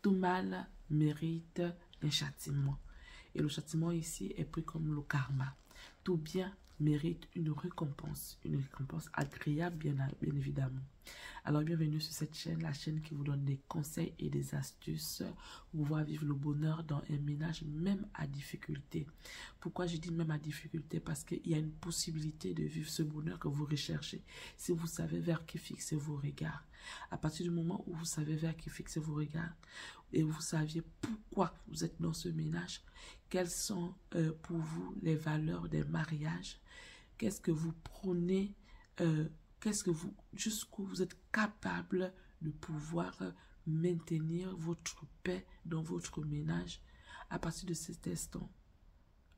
Tout mal mérite un châtiment. Et le châtiment ici est pris comme le karma. Tout bien mérite une récompense agréable, bien évidemment. Alors, bienvenue sur cette chaîne, la chaîne qui vous donne des conseils et des astuces pour pouvoir vivre le bonheur dans un ménage, même à difficulté. Pourquoi je dis même à difficulté? Parce qu'il y a une possibilité de vivre ce bonheur que vous recherchez si vous savez vers qui fixer vos regards. À partir du moment où vous savez vers qui fixer vos regards et vous saviez pourquoi vous êtes dans ce ménage, quelles sont pour vous les valeurs des mariages, qu'est-ce que vous prônez, jusqu'où vous êtes capable de pouvoir maintenir votre paix dans votre ménage. À partir de cet instant,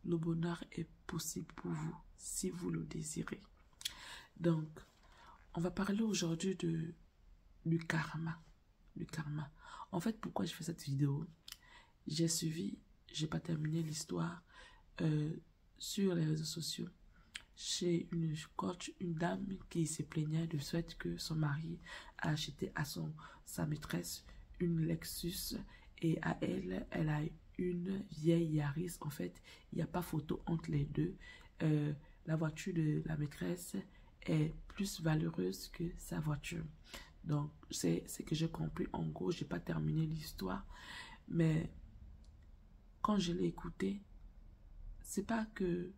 le bonheur est possible pour vous si vous le désirez. Donc, on va parler aujourd'hui du karma. En fait, pourquoi je fais cette vidéo? J'ai pas terminé l'histoire sur les réseaux sociaux chez une coach, une dame qui se plaignait du fait que son mari a acheté à sa maîtresse une Lexus et à elle a une vieille Yaris. En fait, il n'y a pas photo entre les deux. La voiture de la maîtresse est plus valeureuse que sa voiture. Donc, c'est ce que j'ai compris. En gros, j'ai pas terminé l'histoire, mais quand je l'ai écouté, c'est vrai que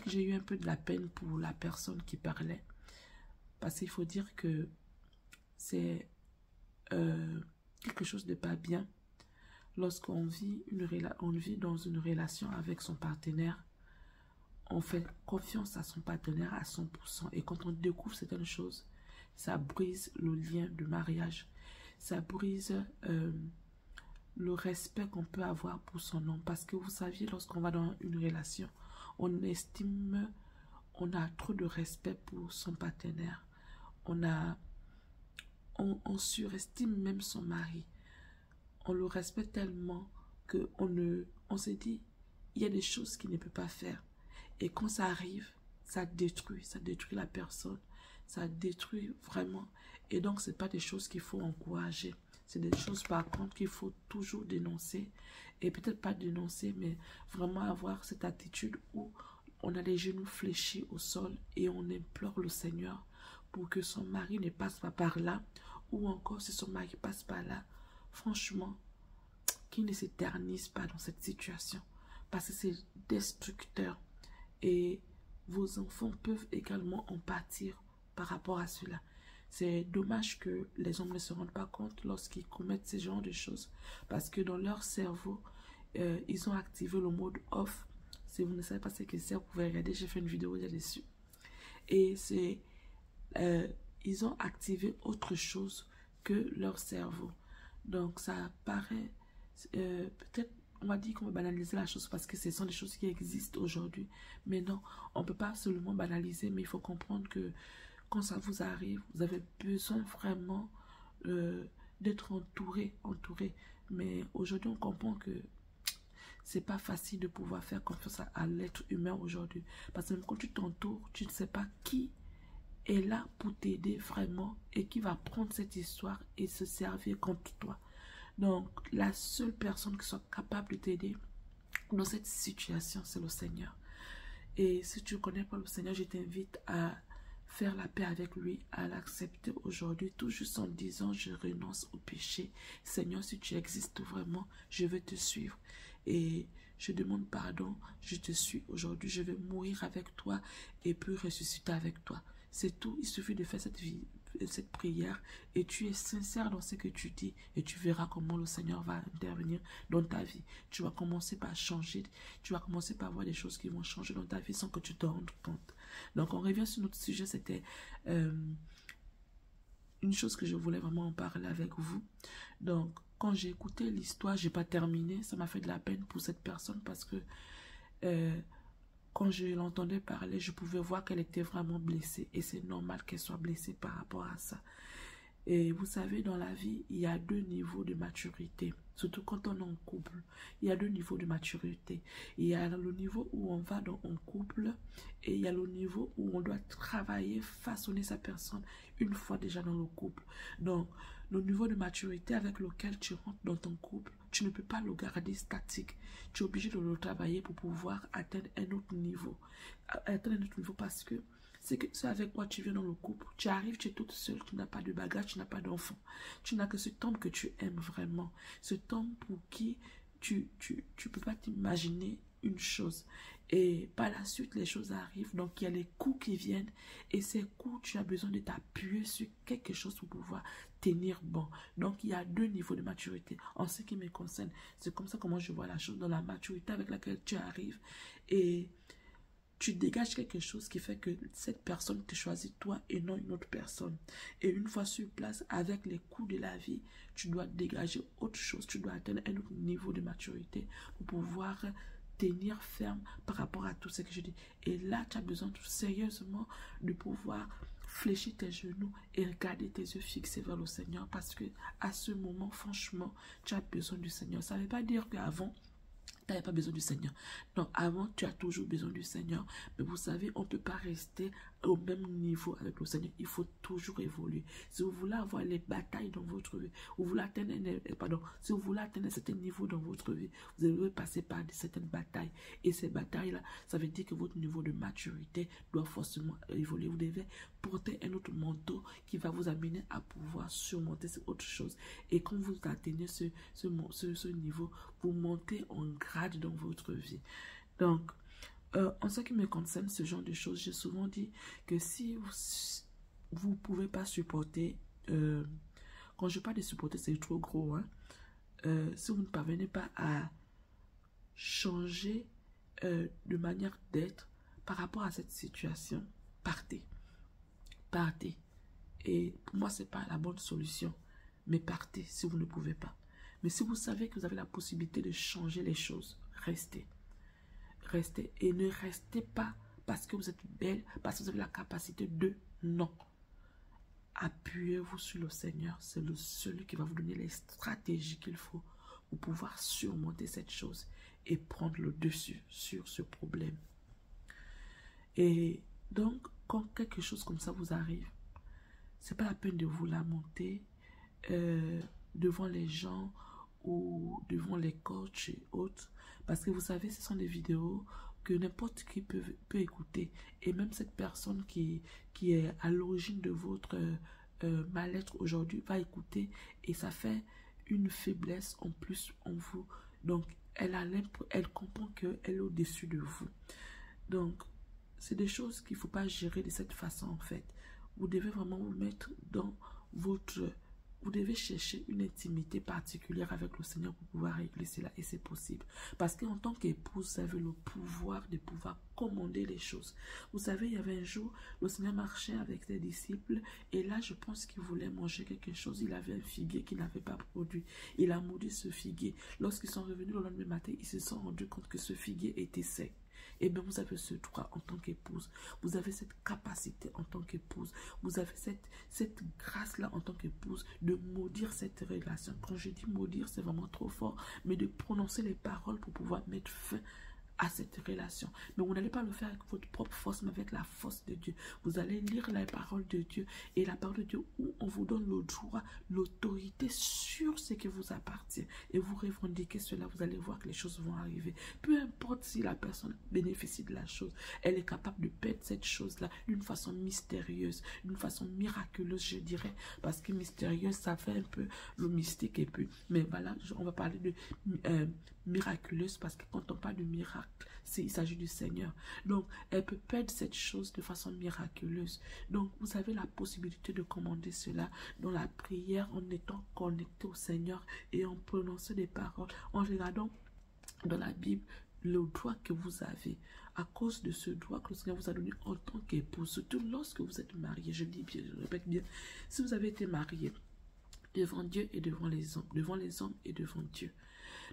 j'ai eu un peu de la peine pour la personne qui parlait, parce qu'il faut dire que c'est quelque chose de pas bien lorsqu'on vit dans une relation avec son partenaire. On fait confiance à son partenaire à 100%, et quand on découvre certaines choses, ça brise le lien de mariage, ça brise le respect qu'on peut avoir pour son homme. Parce que vous saviez, lorsqu'on va dans une relation, on a trop de respect pour son partenaire, on surestime même son mari, on le respecte tellement que on se dit, il y a des choses qu'il ne peut pas faire, et quand ça arrive, ça détruit la personne, ça détruit vraiment. Et donc c'est pas des choses qu'il faut encourager, c'est des choses par contre qu'il faut toujours dénoncer, et peut-être pas dénoncer, mais vraiment avoir cette attitude où on a les genoux fléchis au sol et on implore le Seigneur pour que son mari ne passe pas par là, ou encore si son mari passe par là, franchement, qu'il ne s'éternise pas dans cette situation, parce que c'est destructeur. Et vos enfants peuvent également en pâtir par rapport à cela. C'est dommage que les hommes ne se rendent pas compte lorsqu'ils commettent ce genre de choses, parce que dans leur cerveau, ils ont activé le mode off. Si vous ne savez pas ce que c'est, vous pouvez regarder, j'ai fait une vidéo là-dessus. Et ils ont activé autre chose que leur cerveau. Donc ça paraît, peut-être, on va dire qu'on va banaliser la chose parce que ce sont des choses qui existent aujourd'hui. Mais non, on ne peut pas seulement banaliser, mais il faut comprendre que quand ça vous arrive, vous avez besoin vraiment d'être entouré. Mais aujourd'hui, on comprend que c'est pas facile de pouvoir faire confiance à l'être humain aujourd'hui. Parce que même quand tu t'entoures, tu ne sais pas qui est là pour t'aider vraiment et qui va prendre cette histoire et se servir contre toi. Donc, la seule personne qui soit capable de t'aider dans cette situation, c'est le Seigneur. Et si tu ne connais pas le Seigneur, je t'invite à faire la paix avec lui, à l'accepter aujourd'hui, tout juste en disant, je renonce au péché. Seigneur, si tu existes vraiment, je veux te suivre. Et je demande pardon, je te suis aujourd'hui, je vais mourir avec toi et puis ressusciter avec toi. C'est tout, il suffit de faire cette prière et tu es sincère dans ce que tu dis et tu verras comment le Seigneur va intervenir dans ta vie. Tu vas commencer par changer, tu vas commencer par voir des choses qui vont changer dans ta vie sans que tu te rendes compte. Donc on revient sur notre sujet, c'était une chose que je voulais vraiment en parler avec vous. Donc quand j'ai écouté l'histoire, j'ai pas terminé, ça m'a fait de la peine pour cette personne parce que quand je l'entendais parler, je pouvais voir qu'elle était vraiment blessée. Et c'est normal qu'elle soit blessée par rapport à ça. Et vous savez, dans la vie, il y a deux niveaux de maturité. Surtout quand on est en couple. Il y a deux niveaux de maturité. Il y a le niveau où on va en couple. Et il y a le niveau où on doit travailler, façonner sa personne une fois déjà dans le couple. Donc, le niveau de maturité avec lequel tu rentres dans ton couple, tu ne peux pas le garder statique. Tu es obligé de le travailler pour pouvoir atteindre un autre niveau. Atteindre un autre niveau parce que c'est avec quoi tu viens dans le couple. Tu arrives, tu es toute seule, tu n'as pas de bagage, tu n'as pas d'enfant. Tu n'as que cet homme que tu aimes vraiment. Cet homme pour qui tu peux pas t'imaginer une chose. Et par la suite, les choses arrivent. Donc, il y a les coups qui viennent. Et ces coups, tu as besoin de t'appuyer sur quelque chose pour pouvoir tenir bon. Donc, il y a deux niveaux de maturité. En ce qui me concerne, c'est comme ça comment je vois la chose. Dans la maturité avec laquelle tu arrives. Et tu dégages quelque chose qui fait que cette personne te choisit toi et non une autre personne. Et une fois sur place, avec les coups de la vie, tu dois dégager autre chose. Tu dois atteindre un autre niveau de maturité pour pouvoir tenir ferme par rapport à tout ce que je dis. Et là, tu as besoin sérieusement de pouvoir fléchir tes genoux et regarder tes yeux fixés vers le Seigneur parce que à ce moment, franchement, tu as besoin du Seigneur. Ça ne veut pas dire qu'avant, tu n'avais pas besoin du Seigneur. Non, avant, tu as toujours besoin du Seigneur. Mais vous savez, on ne peut pas rester au même niveau avec le Seigneur. Il faut toujours évoluer. Si vous voulez avoir les batailles dans votre vie, vous voulez atteindre, si vous voulez atteindre un certain niveau dans votre vie, vous devez passer par certaines batailles. Et ces batailles-là, ça veut dire que votre niveau de maturité doit forcément évoluer. Vous devez porter un autre manteau qui va vous amener à pouvoir surmonter cette autre chose. Et quand vous atteignez ce niveau, vous montez en grade dans votre vie. Donc, en ce qui me concerne, ce genre de choses, j'ai souvent dit que si vous ne pouvez pas supporter, quand je parle de supporter, c'est trop gros, hein, si vous ne parvenez pas à changer de manière d'être par rapport à cette situation, partez. Partez. Et pour moi, ce n'est pas la bonne solution, mais partez si vous ne pouvez pas. Mais si vous savez que vous avez la possibilité de changer les choses, restez. Restez et ne restez pas parce que vous êtes belle, parce que vous avez la capacité de non. Appuyez-vous sur le Seigneur. C'est celui qui va vous donner les stratégies qu'il faut pour pouvoir surmonter cette chose et prendre le dessus sur ce problème. Et donc, quand quelque chose comme ça vous arrive, c'est pas la peine de vous lamenter devant les gens ou devant les coachs et autres. Parce que vous savez, ce sont des vidéos que n'importe qui peut écouter. Et même cette personne qui est à l'origine de votre mal-être aujourd'hui va écouter. Et ça fait une faiblesse en plus en vous. Donc, elle comprend qu'elle est au-dessus de vous. Donc, c'est des choses qu'il ne faut pas gérer de cette façon en fait. Vous devez vraiment vous mettre dans votre... Vous devez chercher une intimité particulière avec le Seigneur pour pouvoir régler cela et c'est possible. Parce qu'en tant qu'épouse, vous avez le pouvoir de pouvoir commander les choses. Vous savez, il y avait un jour, le Seigneur marchait avec ses disciples et là, je pense qu'il voulait manger quelque chose. Il avait un figuier qu'il n'avait pas produit. Il a maudit ce figuier. Lorsqu'ils sont revenus le lendemain matin, ils se sont rendus compte que ce figuier était sec. Et bien, vous avez ce droit en tant qu'épouse. Vous avez cette capacité en tant qu'épouse. Vous avez cette grâce-là en tant qu'épouse de maudire cette relation. Quand je dis maudire, c'est vraiment trop fort. Mais de prononcer les paroles pour pouvoir mettre fin à cette relation. Mais vous n'allez pas le faire avec votre propre force, mais avec la force de Dieu. Vous allez lire la parole de Dieu et la parole de Dieu où on vous donne le droit, l'autorité sur ce qui vous appartient. Et vous revendiquez cela, vous allez voir que les choses vont arriver. Peu importe si la personne bénéficie de la chose, elle est capable de perdre cette chose-là d'une façon mystérieuse, d'une façon miraculeuse, je dirais. Parce que mystérieuse, ça fait un peu le mystique et puis. Mais voilà, on va parler de miraculeuse parce que quand on parle de miracle, il s'agit du Seigneur. Donc, elle peut perdre cette chose de façon miraculeuse. Donc, vous avez la possibilité de commander cela dans la prière en étant connecté au Seigneur et en prononçant des paroles, en regardant dans la Bible le droit que vous avez à cause de ce droit que le Seigneur vous a donné en tant qu'épouse, surtout lorsque vous êtes marié. Je dis bien, je répète bien, si vous avez été marié devant Dieu et devant les hommes et devant Dieu.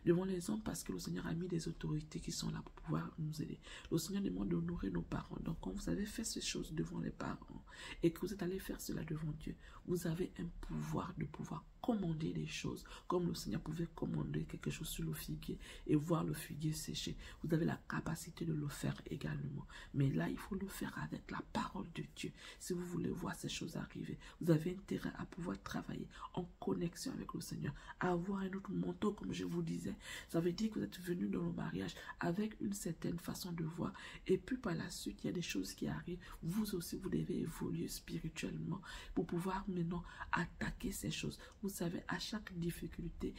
Devant les hommes parce que le Seigneur a mis des autorités qui sont là pour pouvoir nous aider. Le Seigneur demande d'honorer nos parents. Donc quand vous avez fait ces choses devant les parents et que vous êtes allé faire cela devant Dieu, vous avez un pouvoir de pouvoir commander des choses, comme le Seigneur pouvait commander quelque chose sur le figuier et voir le figuier sécher. Vous avez la capacité de le faire également. Mais là, il faut le faire avec la parole de Dieu. Si vous voulez voir ces choses arriver, vous avez intérêt à pouvoir travailler en connexion avec le Seigneur, à avoir un autre manteau, comme je vous disais. Ça veut dire que vous êtes venu dans le mariage avec une certaine façon de voir. Et puis par la suite, il y a des choses qui arrivent. Vous aussi, vous devez évoluer spirituellement pour pouvoir maintenant attaquer ces choses. Vous savez, à chaque difficulté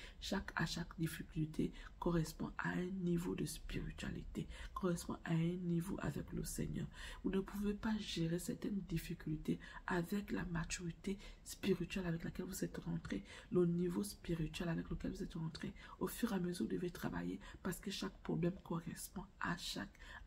correspond à un niveau de spiritualité, correspond à un niveau avec le Seigneur. Vous ne pouvez pas gérer certaines difficultés avec la maturité spirituelle avec laquelle vous êtes rentré, le niveau spirituel avec lequel vous êtes rentré. Au fur et à mesure, vous devez travailler parce que chaque problème correspond à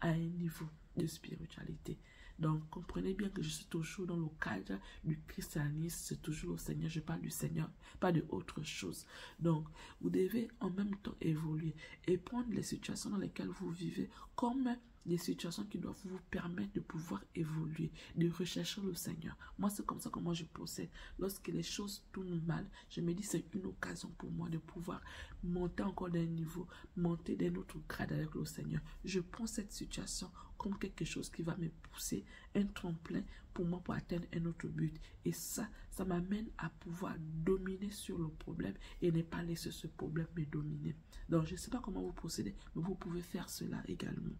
un niveau de spiritualité. Donc, comprenez bien que je suis toujours dans le cadre du christianisme, c'est toujours le Seigneur, je parle du Seigneur, pas de autre chose. Donc, vous devez en même temps évoluer et prendre les situations dans lesquelles vous vivez comme des situations qui doivent vous permettre de pouvoir évoluer, de rechercher le Seigneur. Moi, c'est comme ça que moi je procède. Lorsque les choses tournent mal, je me dis c'est une occasion pour moi de pouvoir monter encore d'un niveau, monter d'un autre grade avec le Seigneur. Je prends cette situation comme quelque chose qui va me pousser, un tremplin pour moi pour atteindre un autre but. Et ça m'amène à pouvoir dominer sur le problème et ne pas laisser ce problème me dominer. Donc, je ne sais pas comment vous procédez, mais vous pouvez faire cela également.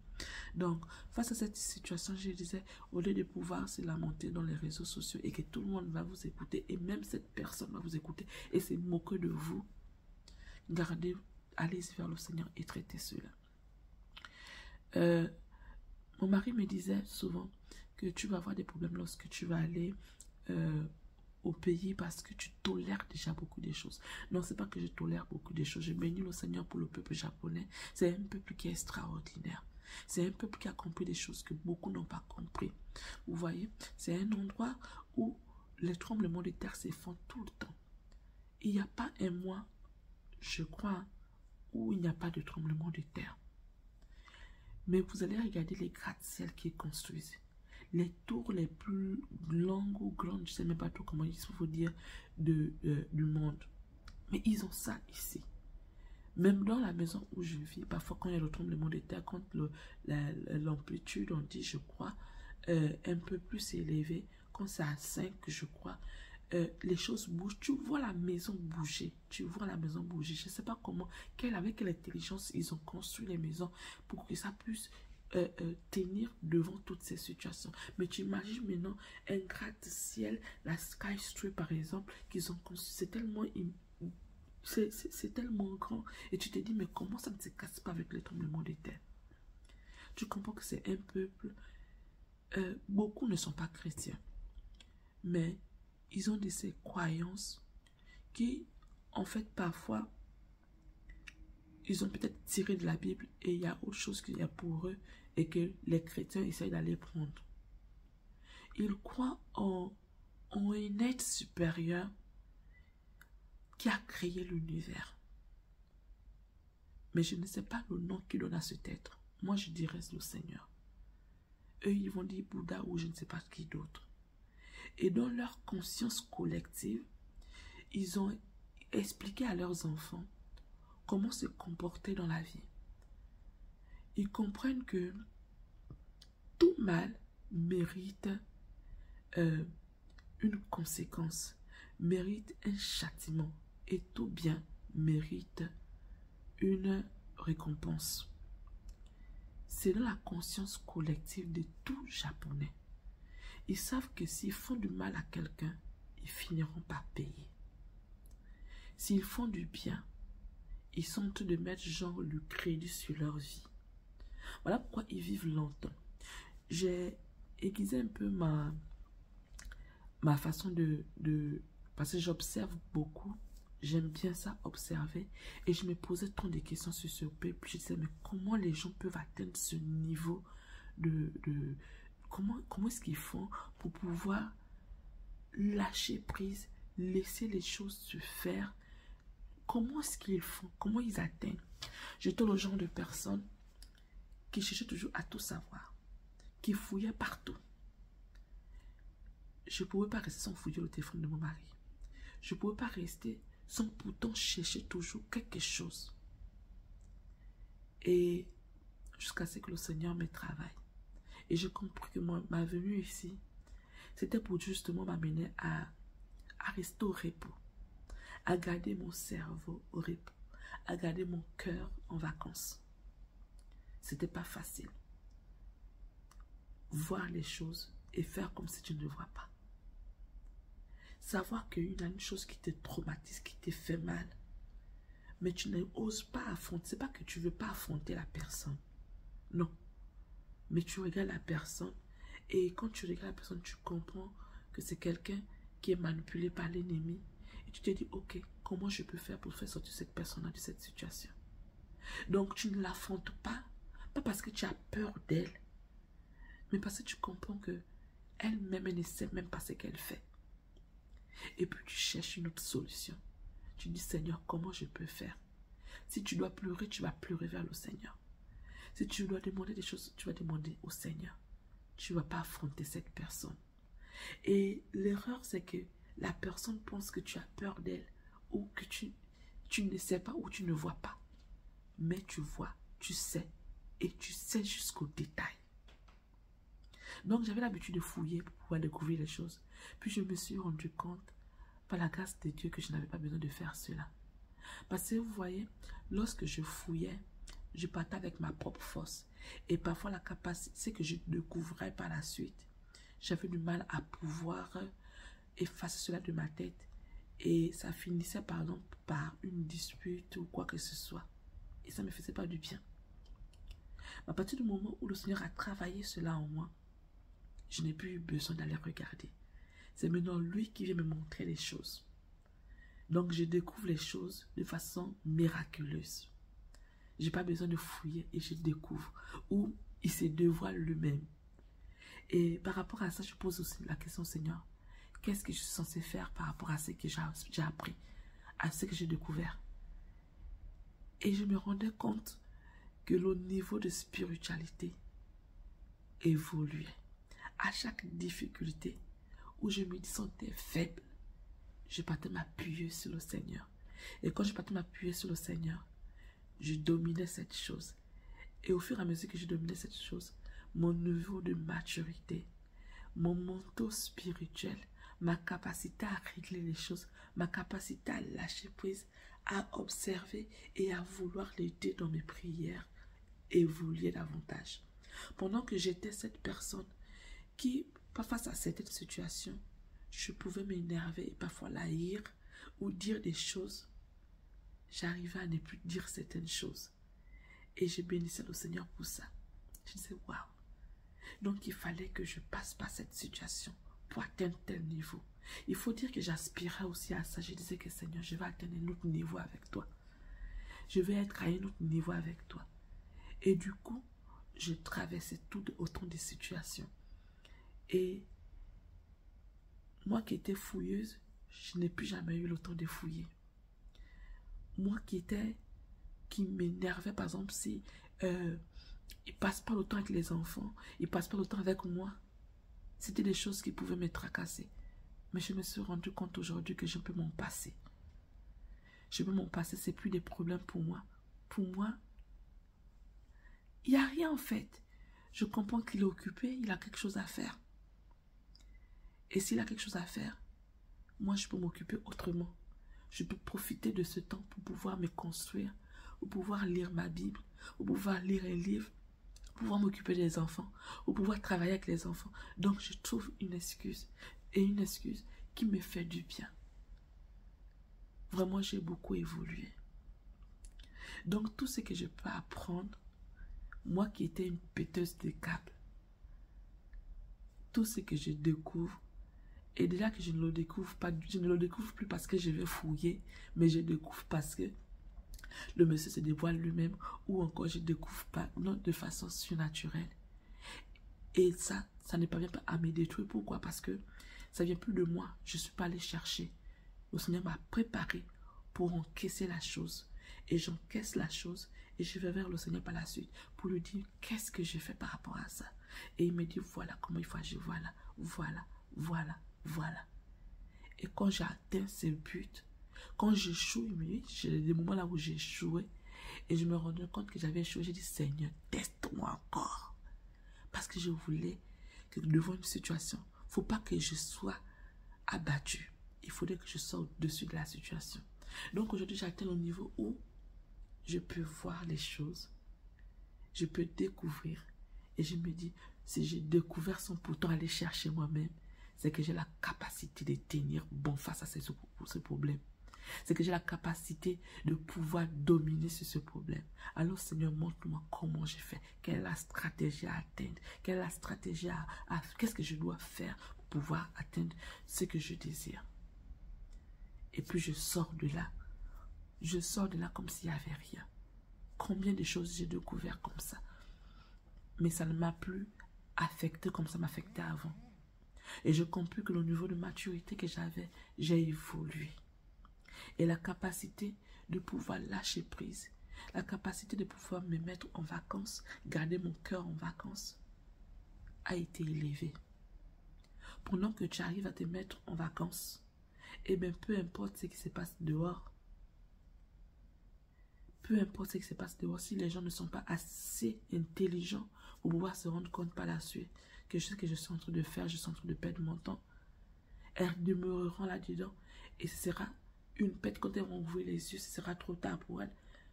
Donc, face à cette situation, je disais, au lieu de pouvoir se lamenter dans les réseaux sociaux et que tout le monde va vous écouter, et même cette personne va vous écouter et se moquer de vous, allez vers le Seigneur et traitez cela. Mon mari me disait souvent que tu vas avoir des problèmes lorsque tu vas aller au pays parce que tu tolères déjà beaucoup de choses. Non, c'est pas que je tolère beaucoup de choses. Je bénis le Seigneur pour le peuple japonais. C'est un peuple qui est extraordinaire. C'est un peuple qui a compris des choses que beaucoup n'ont pas compris. Vous voyez, c'est un endroit où les tremblements de terre se font tout le temps. Il n'y a pas un mois, je crois, où il n'y a pas de tremblement de terre. Mais vous allez regarder les gratte-ciel qu'ils construisent. Les tours les plus longues ou grandes, je ne sais même pas trop comment il faut dire, du monde. Mais ils ont ça ici. Même dans la maison où je vis, parfois quand il y a le tremblement de terre, quand l'amplitude, on dit, je crois, un peu plus élevée, quand c'est à 5, je crois, les choses bougent. Tu vois la maison bouger. Tu vois la maison bouger. Je ne sais pas comment, avec quelle intelligence ils ont construit les maisons pour que ça puisse tenir devant toutes ces situations. Mais tu imagines maintenant un gratte-ciel, la Sky Street par exemple, qu'ils ont construit. C'est tellement grand. Et tu te dis, mais comment ça ne se casse pas avec les tremblements de terre? Tu comprends que c'est un peuple. Beaucoup ne sont pas chrétiens. Mais ils ont de ces croyances qui, en fait, parfois, ils ont peut-être tiré de la Bible et il y a autre chose qu'il y a pour eux et que les chrétiens essayent d'aller prendre. Ils croient en un être supérieur qui a créé l'univers. Mais je ne sais pas le nom qu'il donne à cet être. Moi, je dirais le Seigneur. Eux, ils vont dire Bouddha ou je ne sais pas qui d'autre. Et dans leur conscience collective, ils ont expliqué à leurs enfants comment se comporter dans la vie. Ils comprennent que tout mal mérite une conséquence, mérite un châtiment, et tout bien mérite une récompense. C'est dans la conscience collective de tout Japonais. Ils savent que s'ils font du mal à quelqu'un, ils finiront par payer. S'ils font du bien, ils sont en train de mettre genre le crédit sur leur vie. Voilà pourquoi ils vivent longtemps. J'ai aiguisé un peu ma façon parce que j'observe beaucoup. J'aime bien ça, observer. Et je me posais tant de questions sur ce peuple. Je disais, mais comment les gens peuvent atteindre ce niveau comment est-ce qu'ils font pour pouvoir lâcher prise, laisser les choses se faire? Comment est-ce qu'ils font? Comment ils atteignent? J'étais le genre de personne qui cherchait toujours à tout savoir, qui fouillait partout. Je ne pouvais pas rester sans fouiller le téléphone de mon mari. Je ne pouvais pas rester sans pourtant chercher toujours quelque chose. Et jusqu'à ce que le Seigneur me travaille. Et j'ai compris que ma venue ici, c'était pour justement m'amener à rester au repos, à garder mon cerveau au repos, à garder mon cœur en vacances. C'était pas facile. Voir les choses et faire comme si tu ne le vois pas. Savoir qu'il y a une chose qui te traumatise, qui te fait mal, mais tu n'oses pas affronter. C'est pas que tu veux pas affronter la personne. Non. Mais tu regardes la personne et quand tu regardes la personne, tu comprends que c'est quelqu'un qui est manipulé par l'ennemi. Et tu te dis, ok, comment je peux faire pour faire sortir cette personne de cette situation? Donc tu ne l'affrontes pas parce que tu as peur d'elle, mais parce que tu comprends que elle-même, elle ne sait même pas ce qu'elle fait. Et puis tu cherches une autre solution. Tu dis, Seigneur, comment je peux faire? Si tu dois pleurer, tu vas pleurer vers le Seigneur. Si tu dois demander des choses, tu vas demander au Seigneur. Tu ne vas pas affronter cette personne. Et l'erreur, c'est que la personne pense que tu as peur d'elle ou que tu ne sais pas ou tu ne vois pas. Mais tu vois, tu sais et tu sais jusqu'au détail. Donc j'avais l'habitude de fouiller pour pouvoir découvrir les choses. Puis je me suis rendu compte, par la grâce de Dieu, que je n'avais pas besoin de faire cela. Parce que vous voyez, lorsque je fouillais, je partais avec ma propre force. Et parfois la capacité que je découvrais par la suite, j'avais du mal à pouvoir effacer cela de ma tête. Et ça finissait par exemple par une dispute ou quoi que ce soit. Et ça ne me faisait pas du bien. À partir du moment où le Seigneur a travaillé cela en moi, je n'ai plus eu besoin d'aller regarder. C'est maintenant lui qui vient me montrer les choses. Donc je découvre les choses de façon miraculeuse. Je n'ai pas besoin de fouiller et je découvre. Ou il se dévoile lui-même. Et par rapport à ça, je pose aussi la question, Seigneur, qu'est-ce que je suis censé faire par rapport à ce que j'ai appris, à ce que j'ai découvert? Et je me rendais compte que le niveau de spiritualité évoluait. À chaque difficulté où je me sentais faible, je partais m'appuyer sur le Seigneur. Et quand je partais m'appuyer sur le Seigneur, je dominais cette chose. Et au fur et à mesure que je dominais cette chose, mon niveau de maturité, mon manteau spirituel, ma capacité à régler les choses, ma capacité à lâcher prise, à observer et à vouloir l'aider dans mes prières évoluait davantage. Pendant que j'étais cette personne qui, face à certaines situations, je pouvais m'énerver et parfois la haïr ou dire des choses, j'arrivais à ne plus dire certaines choses. Et je bénissais le Seigneur pour ça. Je disais, waouh. Donc il fallait que je passe par cette situation pour atteindre tel niveau. Il faut dire que j'aspirais aussi à ça. Je disais que Seigneur, je vais atteindre un autre niveau avec toi. Je vais être à un autre niveau avec toi. Et du coup, je traversais autant de situations. Et moi qui étais fouilleuse, je n'ai plus jamais eu le temps de fouiller. Moi qui m'énervait, par exemple, si il passe pas le temps avec les enfants, il passe pas le temps avec moi, c'était des choses qui pouvaient me tracasser. Mais je me suis rendu compte aujourd'hui que je peux m'en passer. Je peux m'en passer, c'est plus des problèmes pour moi. Pour moi, il n'y a rien en fait. Je comprends qu'il est occupé, il a quelque chose à faire. Et s'il a quelque chose à faire, moi je peux m'occuper autrement. Je peux profiter de ce temps pour pouvoir me construire, pour pouvoir lire ma Bible, pour pouvoir lire un livre, pour pouvoir m'occuper des enfants, pour pouvoir travailler avec les enfants. Donc je trouve une excuse, et une excuse qui me fait du bien. Vraiment, j'ai beaucoup évolué. Donc tout ce que je peux apprendre, moi qui étais une péteuse de câbles, tout ce que je découvre, et déjà que je ne le découvre pas, je ne le découvre plus parce que je vais fouiller, mais je découvre parce que le monsieur se dévoile lui-même, ou encore je découvre pas, non, de façon surnaturelle. Et ça ne parvient pas à me détruire. Pourquoi? Parce que ça vient plus de moi. Je ne suis pas allé chercher. Le Seigneur m'a préparé pour encaisser la chose. Et j'encaisse la chose et je vais vers le Seigneur par la suite pour lui dire qu'est-ce que j'ai fait par rapport à ça. Et il me dit voilà comment il faut agir, voilà. Et quand j'ai atteint ce but, Quand j'échoue, oui, j'ai des moments là où j'ai échoué. Et je me rendais compte que j'avais échoué. J'ai dit, Seigneur, teste-moi encore. Parce que je voulais que devant une situation, il ne faut pas que je sois abattu. Il faudrait que je sois au-dessus de la situation. Donc aujourd'hui, j'atteins au niveau où je peux voir les choses. Je peux découvrir. Et je me dis, si j'ai découvert sans pourtant aller chercher moi-même, c'est que j'ai la capacité de tenir bon face à ce problème. C'est que j'ai la capacité de pouvoir dominer sur ce problème. Alors Seigneur, montre-moi comment j'ai fait. Quelle est la stratégie à atteindre? Quelle est la stratégie qu'est-ce que je dois faire pour pouvoir atteindre ce que je désire? Et puis je sors de là. Je sors de là comme s'il n'y avait rien. Combien de choses j'ai découvert comme ça? Mais ça ne m'a plus affecté comme ça m'affectait avant. Et je comprends que le niveau de maturité que j'avais, j'ai évolué. Et la capacité de pouvoir lâcher prise, la capacité de pouvoir me mettre en vacances, garder mon cœur en vacances, a été élevée. Pendant que tu arrives à te mettre en vacances, eh bien, peu importe ce qui se passe dehors, peu importe ce qui se passe dehors, si les gens ne sont pas assez intelligents pour pouvoir se rendre compte par la suite que ce que je suis en train de faire, je suis en train de perdre mon temps, elles demeureront là-dedans et ce sera une pète quand elles vont ouvrir les yeux, ce sera trop tard pour elles,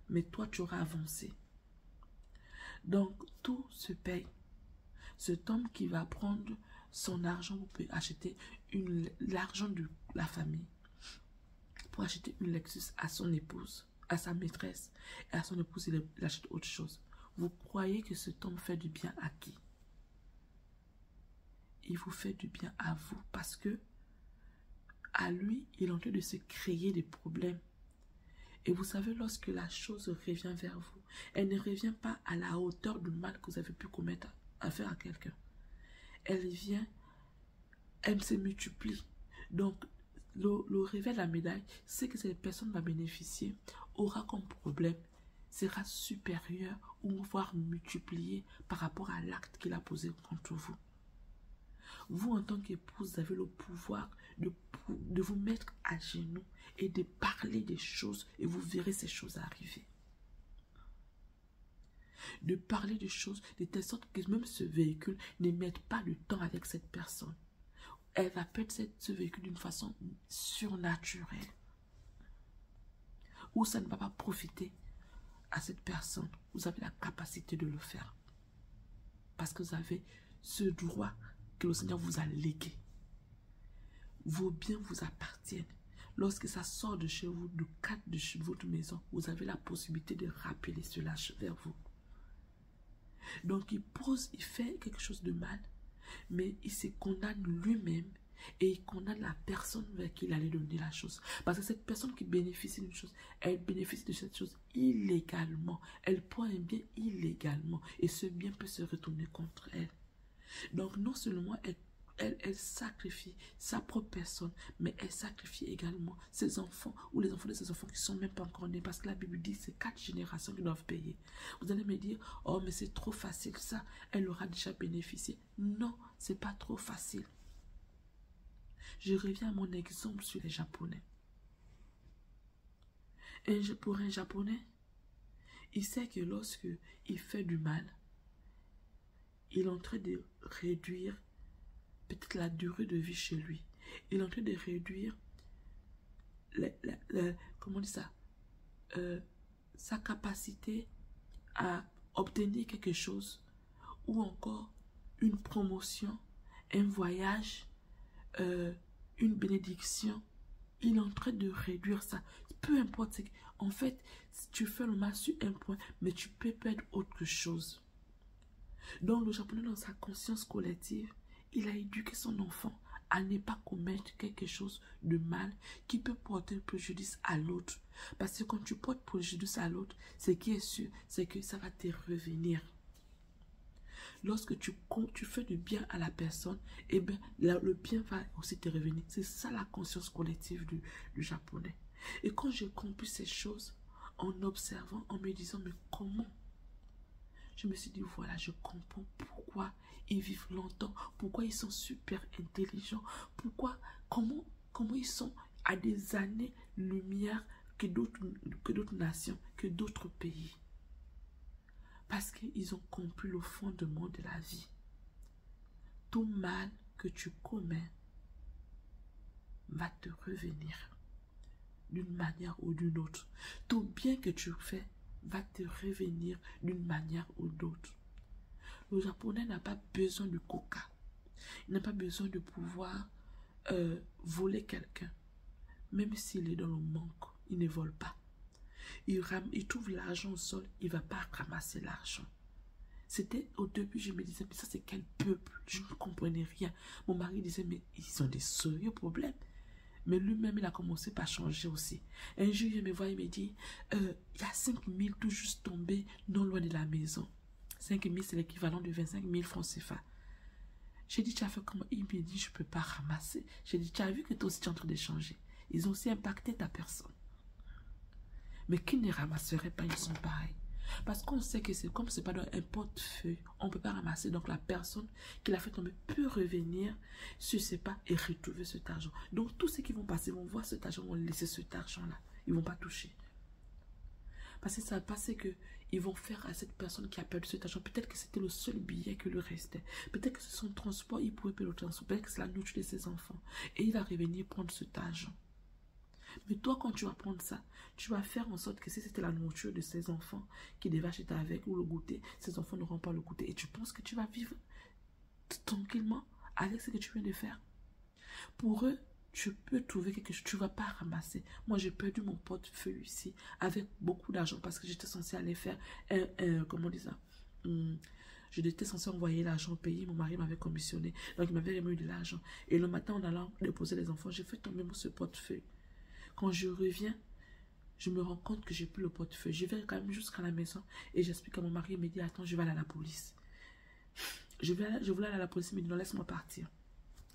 mais toi tu auras avancé. Donc tout se paye. Cet homme qui va prendre son argent pour acheter l'argent de la famille, pour acheter une Lexus à son épouse, à sa maîtresse, et à son épouse, il achète autre chose. Vous croyez que cet homme fait du bien à qui? Il vous fait du bien à vous parce que à lui, il est en train de se créer des problèmes. Et vous savez, lorsque la chose revient vers vous, elle ne revient pas à la hauteur du mal que vous avez pu commettre à faire à quelqu'un. Elle vient, elle se multiplie. Donc, le revers de la médaille, c'est que cette personne va bénéficier, aura comme problème, sera supérieur ou voire multiplié par rapport à l'acte qu'il a posé contre vous. Vous, en tant qu'épouse, vous avez le pouvoir de vous mettre à genoux et de parler des choses et vous verrez ces choses arriver. De parler des choses de telle sorte que même ce véhicule ne mette pas de temps avec cette personne. Elle va perdre ce véhicule d'une façon surnaturelle. Ou ça ne va pas profiter à cette personne. Vous avez la capacité de le faire. Parce que vous avez ce droit que le Seigneur vous a légué. Vos biens vous appartiennent. Lorsque ça sort de chez vous, du cadre de votre maison, vous avez la possibilité de rappeler cela vers vous. Donc il fait quelque chose de mal, mais il se condamne lui-même et il condamne la personne vers qui il allait donner la chose. Parce que cette personne qui bénéficie d'une chose, elle bénéficie de cette chose illégalement. Elle prend un bien illégalement et ce bien peut se retourner contre elle. Donc non seulement elle sacrifie sa propre personne, mais elle sacrifie également ses enfants ou les enfants de ses enfants qui ne sont même pas encore nés. Parce que la Bible dit que c'est 4 générations qui doivent payer. Vous allez me dire, oh mais c'est trop facile ça, elle aura déjà bénéficié. Non, c'est pas trop facile. Je reviens à mon exemple sur les Japonais. Pour un Japonais, il sait que lorsque il fait du mal, il est en train de réduire peut-être la durée de vie chez lui. Il est en train de réduire comment on dit ça, sa capacité à obtenir quelque chose ou encore une promotion, un voyage, une bénédiction. Il est en train de réduire ça. Peu importe. En fait, si tu fais le mal sur un point, mais tu peux perdre autre chose. Donc le Japonais, dans sa conscience collective, il a éduqué son enfant à ne pas commettre quelque chose de mal qui peut porter préjudice à l'autre. Parce que quand tu portes préjudice à l'autre, ce qui est sûr, c'est que ça va te revenir. Lorsque tu fais du bien à la personne, eh bien, le bien va aussi te revenir. C'est ça la conscience collective du Japonais. Et quand j'ai compris ces choses, en observant, en me disant, mais comment? Je me suis dit, voilà, je comprends pourquoi ils vivent longtemps, pourquoi ils sont super intelligents, comment ils sont à des années-lumière que d'autres nations, que d'autres pays. Parce qu'ils ont compris le fondement de la vie. Tout mal que tu commets va te revenir d'une manière ou d'une autre. Tout bien que tu fais va te revenir d'une manière ou d'autre. Le Japonais n'a pas besoin de coca. Il n'a pas besoin de pouvoir voler quelqu'un. Même s'il est dans le manque, il ne vole pas. Il trouve l'argent au sol, il ne va pas ramasser l'argent. C'était au début, je me disais, mais ça c'est quel peuple? Je ne comprenais rien. Mon mari disait, mais ils ont des sérieux problèmes. Mais lui-même, il a commencé par changer aussi. Un jour, il me voit, il me dit, il y a 5 000 tout juste tombés non loin de la maison. 5 000, c'est l'équivalent de 25 000 francs CFA. J'ai dit, tu as fait comment? Il me dit, je ne peux pas ramasser. J'ai dit, tu as vu que toi aussi tu es en train d'échanger. Ils ont aussi impacté ta personne. Mais qui ne ramasserait pas, ils sont pareils. Parce qu'on sait que c'est comme c'est pas dans un portefeuille, on ne peut pas ramasser. Donc la personne qui l'a fait tomber peut revenir sur ses pas et retrouver cet argent. Donc tous ceux qui vont passer vont voir cet argent, vont laisser cet argent-là. Ils ne vont pas toucher. Parce que ça va passer que ils vont faire à cette personne qui a perdu cet argent. Peut-être que c'était le seul billet qui lui restait. Peut-être que c'est son transport, il pouvait payer le transport. Peut-être que c'est la nourriture de ses enfants. Et il va revenir prendre cet argent. Mais toi, quand tu vas prendre ça, tu vas faire en sorte que si c'était la nourriture de ses enfants qui devaient acheter avec ou le goûter, ces enfants n'auront pas le goûter. Et tu penses que tu vas vivre tranquillement avec ce que tu viens de faire. Pour eux, tu peux trouver quelque chose, tu ne vas pas ramasser. Moi, j'ai perdu mon portefeuille ici avec beaucoup d'argent parce que j'étais censée aller faire comment on dit ça? J'étais censée envoyer l'argent au pays. Mon mari m'avait commissionné. Donc, il m'avait remis de l'argent. Et le matin, en allant déposer les enfants, j'ai fait tomber ce portefeuille. Quand je reviens, je me rends compte que j'ai plus le portefeuille. Je vais quand même jusqu'à la maison et j'explique à mon mari. Il me dit, attends, je vais aller à la police. Je voulais aller à la police, il me dit, non, laisse-moi partir.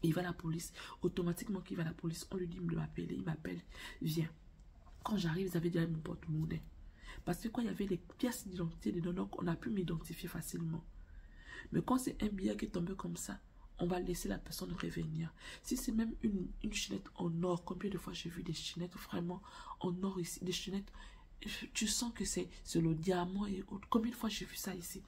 Il va à la police. Automatiquement qu'il va à la police, on lui dit de m'appeler. Il m'appelle, viens. Quand j'arrive, ils avaient déjà mon porte-monnaie. Parce que quand il y avait les pièces d'identité dedans, donc on a pu m'identifier facilement. Mais quand c'est un billet qui est tombé comme ça, on va laisser la personne revenir. Si c'est même une chaînette en or, combien de fois j'ai vu des chaînettes vraiment en or ici, des chaînettes, tu sens que c'est le diamant et autres. Combien de fois j'ai vu ça ici?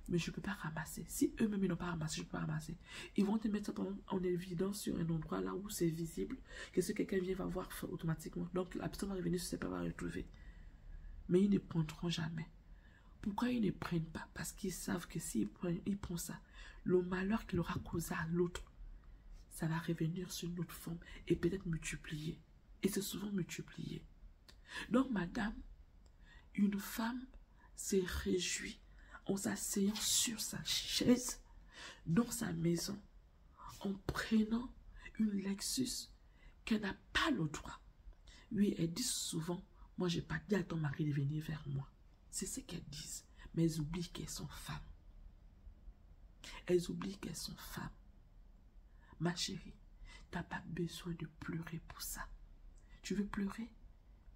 Mais je ne peux pas ramasser. Si eux-mêmes ils n'ont pas ramassé, je ne peux pas ramasser. Ils vont te mettre ça en évidence sur un endroit là où c'est visible, que si quelqu'un vient, va voir automatiquement. Donc la personne va revenir sur ses pas, va retrouver. Mais ils ne prendront jamais. Pourquoi ils ne prennent pas? Parce qu'ils savent que s'ils prennent ça, le malheur qu'il aura causé à l'autre, ça va revenir sur une autre forme et peut-être multiplier. Et c'est souvent multiplié. Donc, madame, une femme s'est réjouie en s'asseyant sur sa chaise dans sa maison, en prenant une Lexus qu'elle n'a pas le droit. Oui, elles disent souvent, moi, je n'ai pas dit à ton mari de venir vers moi. C'est ce qu'elles disent. Mais elles oublient qu'elles sont femmes. Elles oublient qu'elles sont femmes. Ma chérie, tu n'as pas besoin de pleurer pour ça. Tu veux pleurer?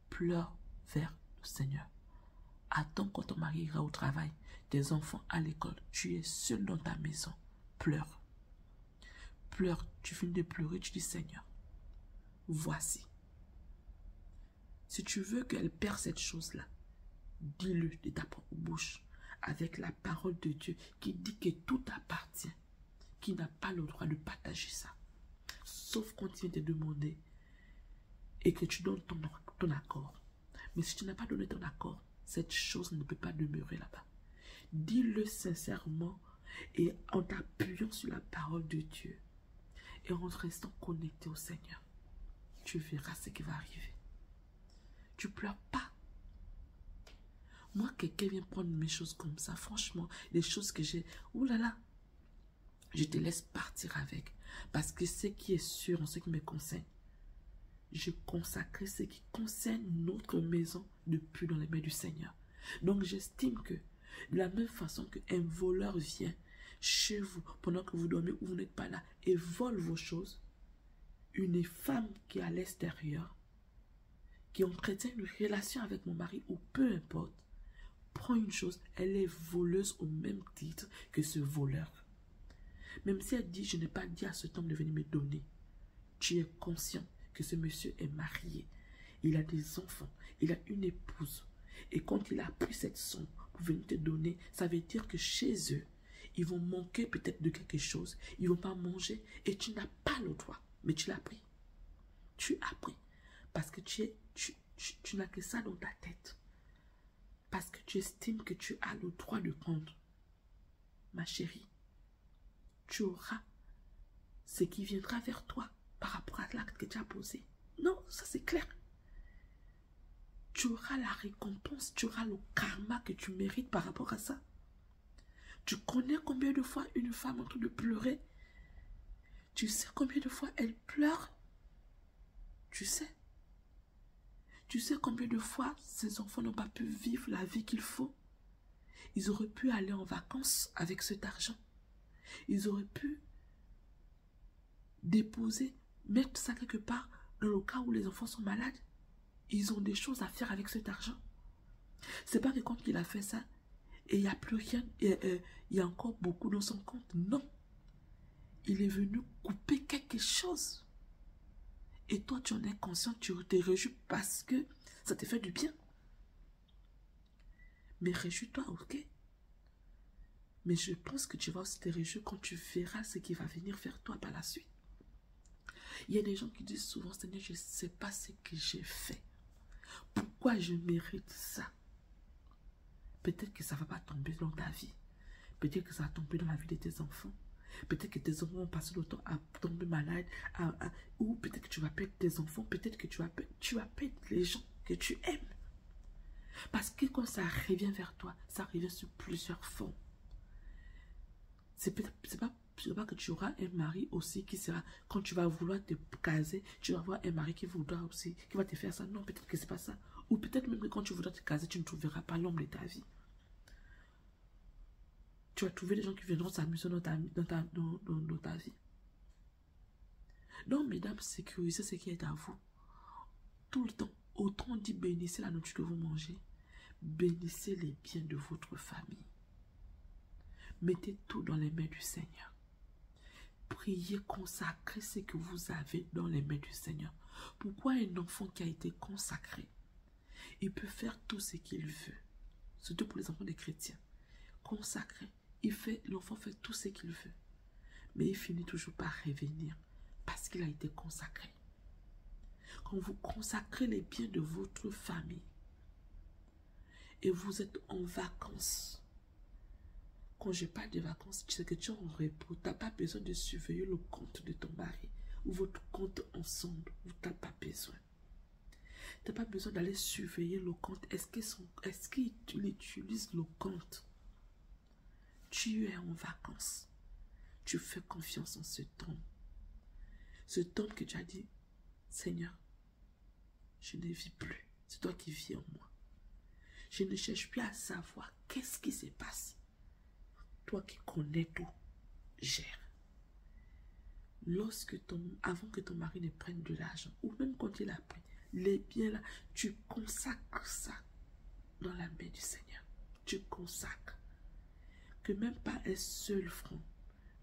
Pleure vers le Seigneur. Attends quand ton mari ira au travail, tes enfants à l'école, tu es seul dans ta maison. Pleure. Pleure. Tu finis de pleurer, tu dis Seigneur, voici. Si tu veux qu'elle perde cette chose-là, dis-le de ta propre bouche avec la parole de Dieu qui dit que tout appartient, qui n'a pas le droit de partager ça. Sauf quand il vient te demander et que tu donnes ton accord. Mais si tu n'as pas donné ton accord, cette chose ne peut pas demeurer là-bas. Dis-le sincèrement et en t'appuyant sur la parole de Dieu et en restant connecté au Seigneur. Tu verras ce qui va arriver. Tu pleures pas. Moi, quelqu'un vient prendre mes choses comme ça, franchement, les choses que j'ai, oulala, je te laisse partir avec. Parce que ce qui est sûr en ce qui me concerne, je consacre ce qui concerne notre maison depuis dans les mains du Seigneur. Donc j'estime que de la même façon qu'un voleur vient chez vous pendant que vous dormez ou vous n'êtes pas là et vole vos choses, une femme qui est à l'extérieur, qui entretient une relation avec mon mari ou peu importe, prend une chose, elle est voleuse au même titre que ce voleur. Même si elle dit, je n'ai pas dit à cet homme de venir me donner, tu es conscient que ce monsieur est marié. Il a des enfants. Il a une épouse. Et quand il a pris cette somme pour venir te donner, ça veut dire que chez eux, ils vont manquer peut-être de quelque chose. Ils ne vont pas manger. Et tu n'as pas le droit. Mais tu l'as pris. Tu as pris. Parce que tu n'as que ça dans ta tête. Parce que tu estimes que tu as le droit de prendre. Ma chérie, tu auras ce qui viendra vers toi par rapport à l'acte que tu as posé. Non, ça c'est clair. Tu auras la récompense, tu auras le karma que tu mérites par rapport à ça. Tu connais combien de fois une femme est en train de pleurer? Tu sais combien de fois elle pleure? Tu sais? Tu sais combien de fois ces enfants n'ont pas pu vivre la vie qu'il faut? Ils auraient pu aller en vacances avec cet argent. Ils auraient pu déposer, mettre ça quelque part dans le cas où les enfants sont malades. Ils ont des choses à faire avec cet argent. C'est pas que quand il a fait ça, et il n'y a plus rien, il y a encore beaucoup dans son compte. Non. Il est venu couper quelque chose. Et toi, tu en es conscient, tu te réjouis parce que ça te fait du bien. Mais réjouis-toi, ok? Mais je pense que tu vas aussi te réjouir quand tu verras ce qui va venir vers toi par la suite. Il y a des gens qui disent souvent, Seigneur, je ne sais pas ce que j'ai fait. Pourquoi je mérite ça? Peut-être que ça ne va pas tomber dans ta vie. Peut-être que ça va tomber dans la vie de tes enfants. Peut-être que tes enfants vont passer le temps à tomber malades. Ou peut-être que tu vas perdre tes enfants. Peut-être que tu vas perdre les gens que tu aimes. Parce que quand ça revient vers toi, ça revient sur plusieurs formes. C'est pas que tu auras un mari aussi qui sera, quand tu vas vouloir te caser, tu vas avoir un mari qui voudra aussi, qui va te faire ça. Non, peut-être que c'est pas ça. Ou peut-être même que quand tu voudras te caser, tu ne trouveras pas l'homme de ta vie. Tu vas trouver des gens qui viendront s'amuser dans ta vie. Donc, mesdames, sécurisez ce qui est à vous. Tout le temps. Autant dit bénissez la nourriture que vous mangez. Bénissez les biens de votre famille. Mettez tout dans les mains du Seigneur. Priez, consacrez ce que vous avez dans les mains du Seigneur. Pourquoi un enfant qui a été consacré, il peut faire tout ce qu'il veut, surtout pour les enfants des chrétiens. Consacré, l'enfant fait tout ce qu'il veut, mais il finit toujours par revenir parce qu'il a été consacré. Quand vous consacrez les biens de votre famille et vous êtes en vacances, quand je parle de vacances, tu sais que tu es en repos, tu n'as pas besoin de surveiller le compte de ton mari ou votre compte ensemble, tu n'as pas besoin. Tu n'as pas besoin d'aller surveiller le compte. Est-ce qu'il utilise le compte? Tu es en vacances. Tu fais confiance en cet homme. Cet homme que tu as dit, Seigneur, je ne vis plus. C'est toi qui vis en moi. Je ne cherche plus à savoir qu'est-ce qui se passe. Toi qui connais tout, gère. Avant que ton mari ne prenne de l'argent, ou même quand il a pris, les biens là, tu consacres ça dans la main du Seigneur. Tu consacres. Que même pas un seul franc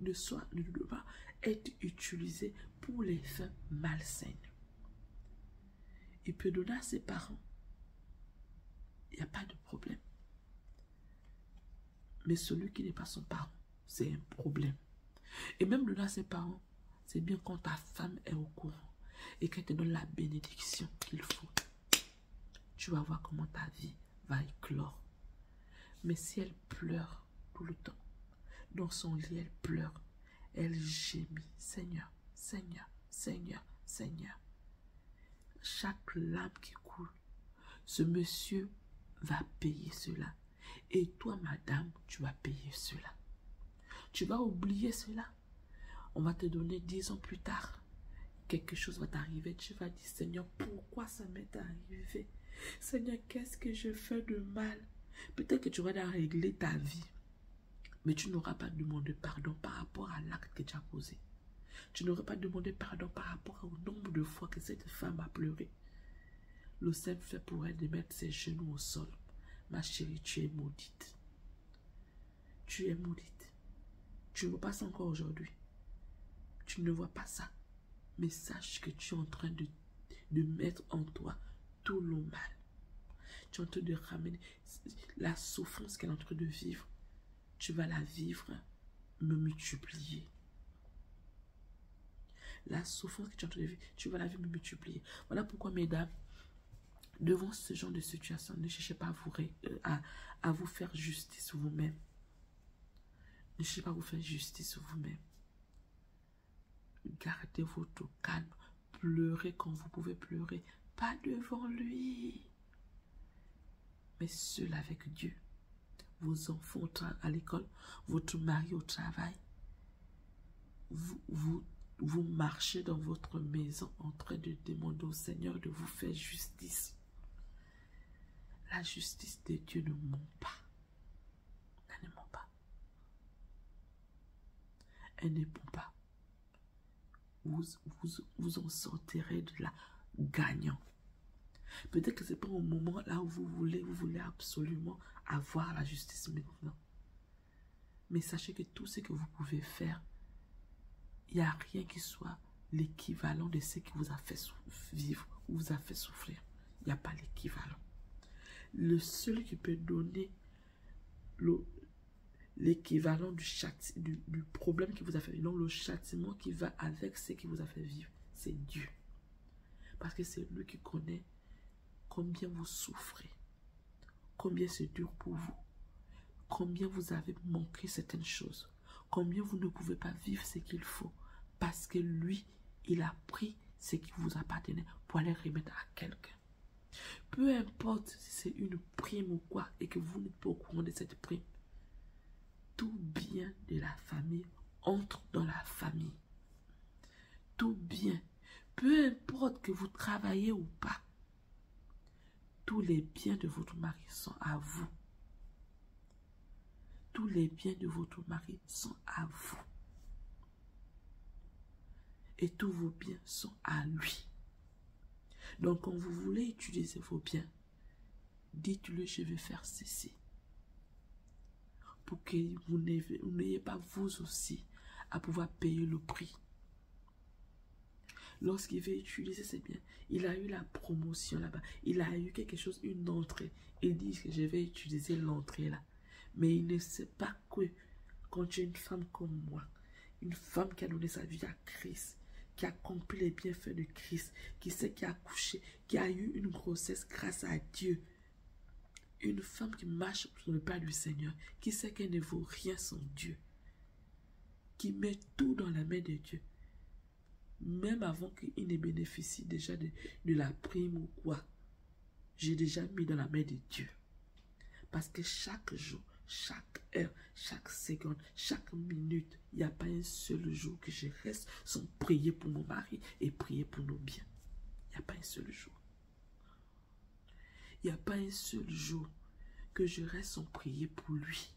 ne doit pas être utilisé pour les fins malsaines. Il peut donner à ses parents. Il n'y a pas de problème. Mais celui qui n'est pas son parent, c'est un problème. Et même donner à ses parents, c'est bien quand ta femme est au courant et qu'elle te donne la bénédiction qu'il faut. Tu vas voir comment ta vie va éclore. Mais si elle pleure tout le temps, dans son lit, elle pleure, elle gémit. Seigneur, Seigneur, Seigneur, Seigneur. Chaque larme qui coule, ce monsieur va payer cela. Et toi, madame, tu vas payer cela. Tu vas oublier cela. On va te donner 10 ans plus tard. Quelque chose va t'arriver. Tu vas dire, Seigneur, pourquoi ça m'est arrivé? Seigneur, qu'est-ce que je fais de mal? Peut-être que tu vas régler ta vie. Mais tu n'auras pas demandé pardon par rapport à l'acte que tu as posé. Tu n'auras pas demandé pardon par rapport au nombre de fois que cette femme a pleuré. Le simple fait pour elle de mettre ses genoux au sol. Ma chérie, tu es maudite. Tu es maudite. Tu ne vois pas ça encore aujourd'hui. Tu ne vois pas ça. Mais sache que tu es en train de de mettre en toi tout le mal. Tu es en train de ramener la souffrance qu'elle est en train de vivre. Tu vas la vivre, me multiplier. La souffrance que tu es en train de vivre, tu vas la vivre, me multiplier. Voilà pourquoi, mesdames, devant ce genre de situation, ne cherchez pas à vous faire justice vous-même. Ne cherchez pas à vous faire justice vous-même. Gardez votre calme. Pleurez quand vous pouvez pleurer. Pas devant lui, mais seul avec Dieu. Vos enfants à l'école, votre mari au travail. Vous marchez dans votre maison en train de demander au Seigneur de vous faire justice. La justice de Dieu ne ment pas. Elle ne ment pas. Elle ne ment pas. Vous en sortirez de là gagnant. Peut-être que ce n'est pas au moment là où vous voulez absolument avoir la justice maintenant. Mais sachez que tout ce que vous pouvez faire, il n'y a rien qui soit l'équivalent de ce qui vous a fait vivre ou vous a fait souffrir. Il n'y a pas l'équivalent. Le seul qui peut donner l'équivalent du problème qui vous a fait vivre, non, le châtiment qui va avec ce qui vous a fait vivre, c'est Dieu. Parce que c'est lui qui connaît combien vous souffrez, combien c'est dur pour vous, combien vous avez manqué certaines choses, combien vous ne pouvez pas vivre ce qu'il faut, parce que lui, il a pris ce qui vous appartenait pour aller remettre à quelqu'un. Peu importe si c'est une prime ou quoi, et que vous n'êtes pas au courant de cette prime, tout bien de la famille entre dans la famille. Tout bien, peu importe que vous travaillez ou pas, tous les biens de votre mari sont à vous. Tous les biens de votre mari sont à vous. Et tous vos biens sont à lui. Donc, quand vous voulez utiliser vos biens, dites-le, je vais faire ceci. Pour que vous n'ayez pas vous aussi à pouvoir payer le prix. Lorsqu'il veut utiliser ses biens, il a eu la promotion là-bas. Il a eu quelque chose, une entrée. Il dit que je vais utiliser l'entrée là. Mais il ne sait pas que quand tu es une femme comme moi, une femme qui a donné sa vie à Christ, qui a accompli les bienfaits de Christ, qui sait qui a accouché, qui a eu une grossesse grâce à Dieu, une femme qui marche sur le pas du Seigneur, qui sait qu'elle ne vaut rien sans Dieu, qui met tout dans la main de Dieu, même avant qu'il ne bénéficie déjà de la prime ou quoi, j'ai déjà mis dans la main de Dieu. Parce que chaque jour, chaque heure, chaque seconde, chaque minute, il n'y a pas un seul jour que je reste sans prier pour mon mari et prier pour nos biens. Il n'y a pas un seul jour. Il n'y a pas un seul jour que je reste sans prier pour lui.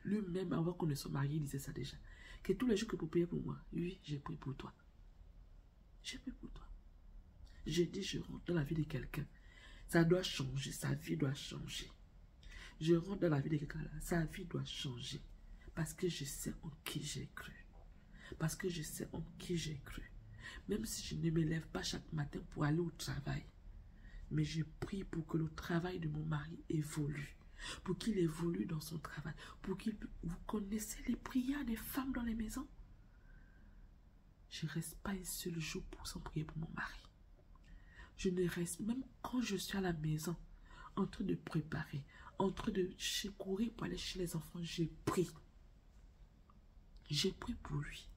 Lui-même, avant qu'on ne soit mariés, il disait ça déjà. Que tous les jours que vous priez pour moi, oui, j'ai prié pour toi. J'ai prié pour toi. J'ai dit, je rentre dans la vie de quelqu'un. Ça doit changer, sa vie doit changer. Je rentre dans la vie de quelqu'un là, sa vie doit changer. Parce que je sais en qui j'ai cru. Parce que je sais en qui j'ai cru. Même si je ne me lève pas chaque matin pour aller au travail. Mais je prie pour que le travail de mon mari évolue. Pour qu'il évolue dans son travail. Pour qu'il... Vous connaissez les prières des femmes dans les maisons? Je ne reste pas un seul jour sans prier pour mon mari. Je ne reste... Même quand je suis à la maison, en train de préparer, en train de courir pour aller chez les enfants, je prie. Je prie pour lui.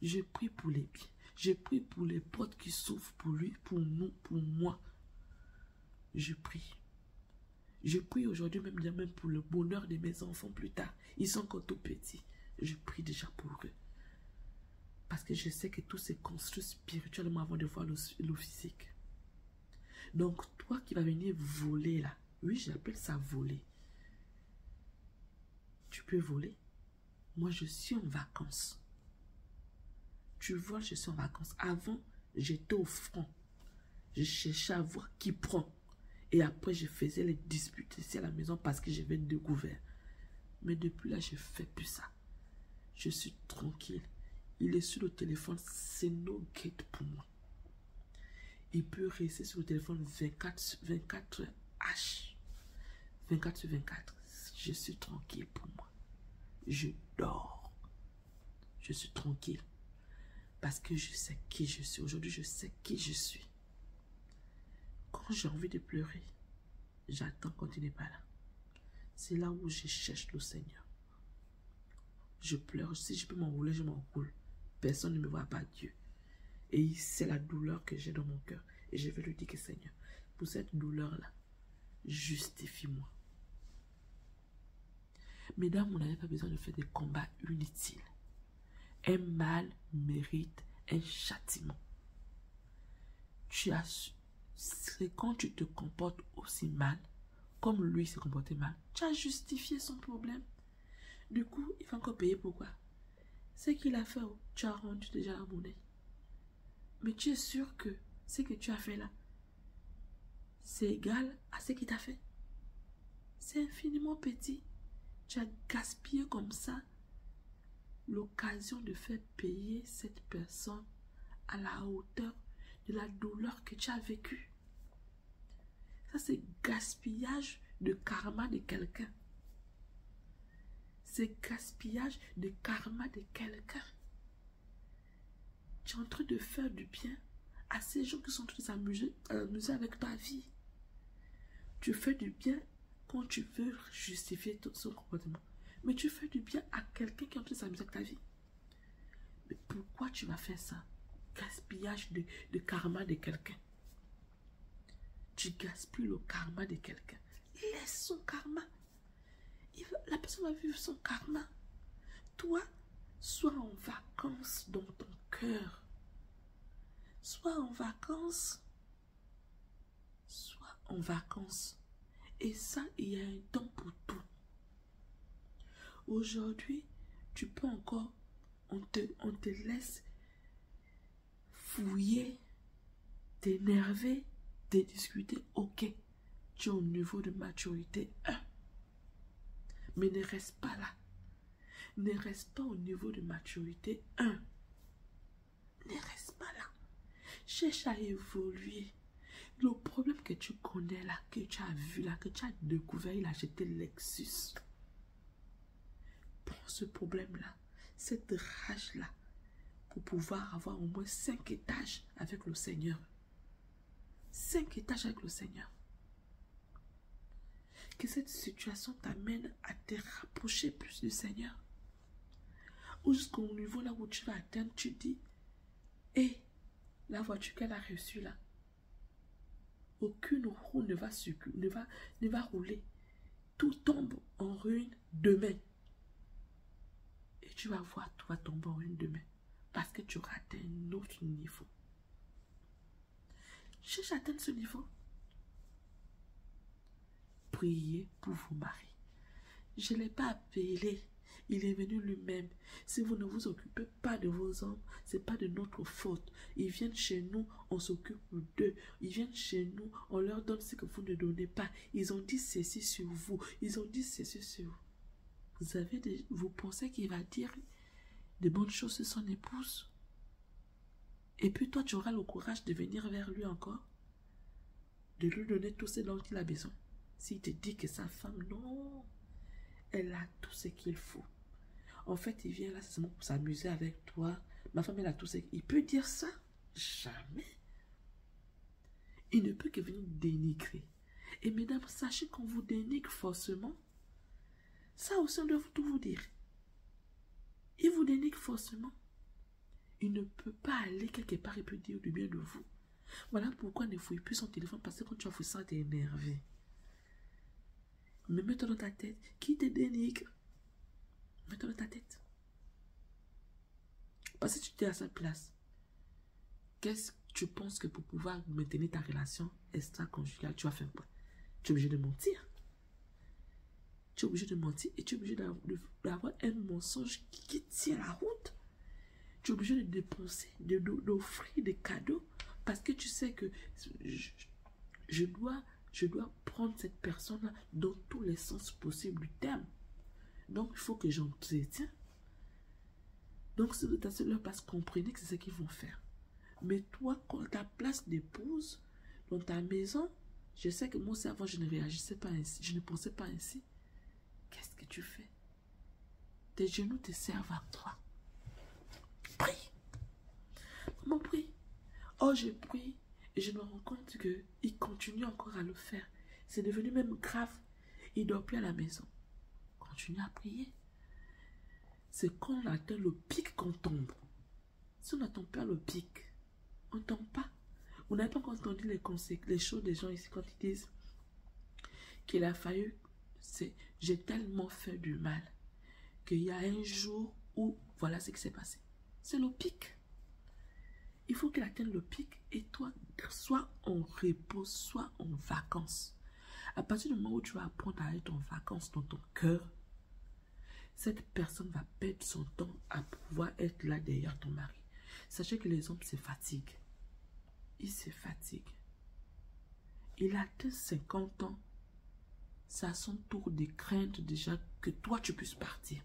Je prie pour les biens. Je prie pour les portes qui s'ouvrent pour lui, pour nous, pour moi. Je prie. Je prie aujourd'hui même pour le bonheur de mes enfants plus tard. Ils sont encore tout petits. Je prie déjà pour eux. Parce que je sais que tout se construit spirituellement avant de voir le physique. Donc, toi qui vas venir voler là, oui, j'appelle ça voler. Tu peux voler. Moi, je suis en vacances. Tu vois, je suis en vacances. Avant, j'étais au front. Je cherchais à voir qui prend. Et après, je faisais les disputes ici à la maison parce que j'avais découvert. Mais depuis là, je ne fais plus ça. Je suis tranquille. Il est sur le téléphone. C'est no gate pour moi. il peut rester sur le téléphone 24 H. 24 sur 24. Je suis tranquille pour moi. Je dors. Je suis tranquille. Parce que je sais qui je suis. Aujourd'hui, je sais qui je suis. Quand j'ai envie de pleurer, j'attends quand il n'est pas là. C'est là où je cherche le Seigneur. Je pleure. Si je peux m'enrouler, je m'enroule. Personne ne me voit pas, Dieu. Et c'est la douleur que j'ai dans mon cœur. Et je vais lui dire que Seigneur, pour cette douleur-là, justifie-moi. Mesdames, on n'avait pas besoin de faire des combats inutiles. Un mal mérite un châtiment. C'est quand tu te comportes aussi mal, comme lui s'est comporté mal, tu as justifié son problème. Du coup, il va encore payer pourquoi? Ce qu'il a fait, tu as rendu déjà la monnaie. Mais tu es sûr que ce que tu as fait là, c'est égal à ce qu'il t'a fait? C'est infiniment petit. Tu as gaspillé comme ça l'occasion de faire payer cette personne à la hauteur de la douleur que tu as vécue. Ça, c'est gaspillage de karma de quelqu'un. C'est gaspillage de karma de quelqu'un. Tu es en train de faire du bien à ces gens qui sont en train de s'amuser avec ta vie. Tu fais du bien quand tu veux justifier son comportement. Mais tu fais du bien à quelqu'un qui est en train de s'amuser avec ta vie. Mais pourquoi tu vas faire ça? Gaspillage de karma de quelqu'un. Tu gaspilles le karma de quelqu'un. Laisse son karma. La personne va vivre son karma. Toi, sois en vacances dans ton cœur. Sois en vacances. Sois en vacances. Et ça, il y a un temps pour tout. Aujourd'hui, tu peux encore, on te laisse fouiller, t'énerver, te discuter. Ok, tu es au niveau de maturité 1. Mais ne reste pas là. Ne reste pas au niveau de maturité 1. Ne reste pas là. Cherche à évoluer. Le problème que tu connais là, que tu as vu là, que tu as découvert, il a jeté Lexus. Prends ce problème-là, cette rage-là, pour pouvoir avoir au moins 5 étages avec le Seigneur. 5 étages avec le Seigneur. Que cette situation t'amène à te rapprocher plus du Seigneur. Ou jusqu'au niveau là où tu vas atteindre, tu dis, hé, la voiture qu'elle a reçue là, aucune roue ne va rouler. Tout tombe en ruine demain. Et tu vas voir, tout va tomber en ruine demain. Parce que tu auras atteint un autre niveau. Cherche à atteindre ce niveau. Priez pour vos maris. Je ne l'ai pas appelé. Il est venu lui-même. Si vous ne vous occupez pas de vos hommes, ce n'est pas de notre faute. Ils viennent chez nous, on s'occupe d'eux. Ils viennent chez nous, on leur donne ce que vous ne donnez pas. Ils ont dit ceci sur vous. Ils ont dit ceci sur vous. Vous pensez qu'il va dire de bonnes choses sur son épouse? Et puis toi, tu auras le courage de venir vers lui encore, de lui donner tout ce dont il a besoin. S'il te dit que sa femme, non, elle a tout ce qu'il faut. En fait, il vient là seulement pour s'amuser avec toi. Ma femme, elle a tout ce qu'il... Il peut dire ça? Jamais. Il ne peut que venir dénigrer. Et mesdames, sachez qu'on vous dénigre forcément. Ça aussi, on doit tout vous dire. Il vous dénigre forcément. Il ne peut pas aller quelque part et peut dire du bien de vous. Voilà pourquoi ne fouille plus son téléphone, parce que quand tu as fouillé ça, t'es énervé. Mais mets-toi dans ta tête. Qui te dénigre? Mets-toi dans ta tête. Parce que tu es à sa place. Qu'est-ce que tu penses que pour pouvoir maintenir ta relation extra-conjugale, tu vas faire quoi? Tu es obligé de mentir. Tu es obligé de mentir et tu es obligé d'avoir un mensonge qui tient la route. Tu es obligé de dépenser, d'offrir des cadeaux parce que tu sais que je dois prendre cette personne-là dans tous les sens possibles du terme. Donc, il faut que j'entretiens. Donc, si vous êtes à leur place, comprenez que c'est ce qu'ils vont faire. Mais toi, quand ta place d'épouse dans ta maison, je sais que moi aussi avant, je ne réagissais pas ainsi, je ne pensais pas ainsi. Qu'est-ce que tu fais? Tes genoux te servent à quoi? Prie. Maman, prie. Oh, je prie et je me rends compte qu'il continue encore à le faire. C'est devenu même grave. Il ne dort plus à la maison. Continue à prier. C'est quand on atteint le pic qu'on tombe. Si on n'attend pas le pic, on ne tombe pas. Vous n'avez pas encore entendu les choses des gens ici quand ils disent qu'il a fallu, j'ai tellement fait du mal qu'il y a un jour où voilà ce qui s'est passé. C'est le pic. Il faut qu'il atteigne le pic et toi, soit en repos, soit en vacances. À partir du moment où tu vas apprendre à être en vacances dans ton cœur, cette personne va perdre son temps à pouvoir être là derrière ton mari. Sachez que les hommes se fatiguent. Ils se fatiguent. Il a atteint 50 ans. C'est à son tour de craindre déjà que toi tu puisses partir.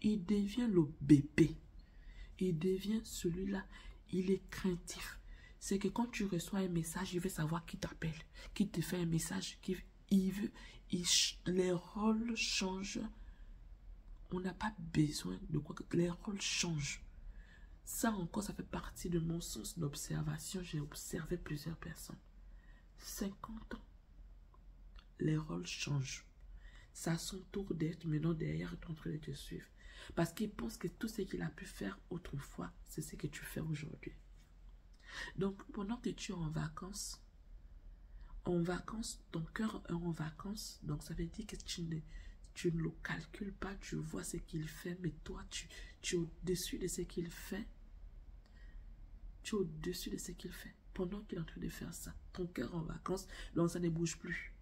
Il devient le bébé. Il devient celui-là. Il est craintif. C'est que quand tu reçois un message, il veut savoir qui t'appelle, qui te fait un message, les rôles changent. On n'a pas besoin de quoi que les rôles changent. Ça encore, ça fait partie de mon sens d'observation. J'ai observé plusieurs personnes. 50 ans. Les rôles changent. C'est à son tour d'être maintenant derrière en train de te suivre. Parce qu'il pense que tout ce qu'il a pu faire autrefois, c'est ce que tu fais aujourd'hui. Donc, pendant que tu es en vacances, ton cœur est en vacances, donc ça veut dire que tu ne le calcules pas, tu vois ce qu'il fait, mais toi, tu es au-dessus de ce qu'il fait. Tu es au-dessus de ce qu'il fait. Pendant qu'il est en train de faire ça, ton cœur en vacances, donc ça ne bouge plus.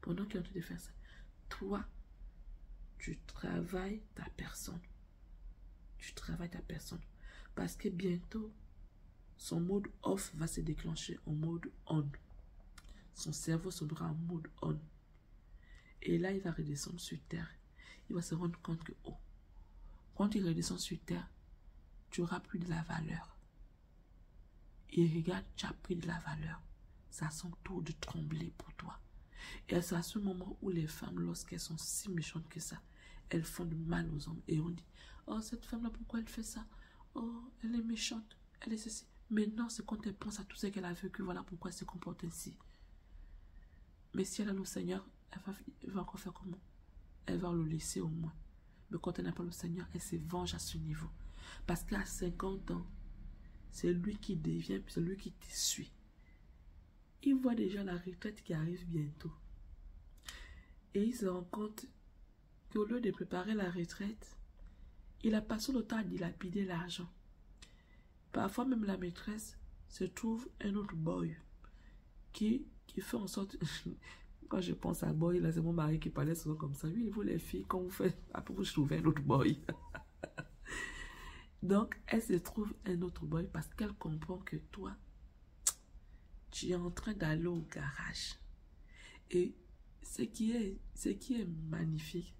Pendant qu'il est en train de faire ça, toi, tu travailles ta personne. Tu travailles ta personne. Parce que bientôt, son mode off va se déclencher en mode on. Son cerveau sera en mode on. Et là, il va redescendre sur terre. Il va se rendre compte que, oh, quand il redescend sur terre, tu n'auras plus de la valeur. Et regarde, tu as pris de la valeur. C'est à son tour de trembler pour toi. Et c'est à ce moment où les femmes, lorsqu'elles sont si méchantes que ça, elles font du mal aux hommes. Et on dit, oh, cette femme-là, pourquoi elle fait ça? Oh, elle est méchante, elle est ceci. Mais non, c'est quand elle pense à tout ce qu'elle a vécu, voilà pourquoi elle se comporte ainsi. Mais si elle a le Seigneur, elle va encore faire comment? Elle va le laisser au moins. Mais quand elle n'a pas le Seigneur, elle se venge à ce niveau. Parce qu'à 50 ans, c'est lui qui devient, c'est lui qui te suit. Il voit déjà la retraite qui arrive bientôt. Et il se rend compte qu'au lieu de préparer la retraite, il a passé le temps à dilapider l'argent. Parfois même la maîtresse se trouve un autre boy qui fait en sorte... Quand je pense à boy, là c'est mon mari qui parlait souvent comme ça. Oui, vous les filles, quand vous faites... Après vous trouvez un autre boy. Donc elle se trouve un autre boy parce qu'elle comprend que toi, tu es en train d'aller au garage. Et ce qui est magnifique,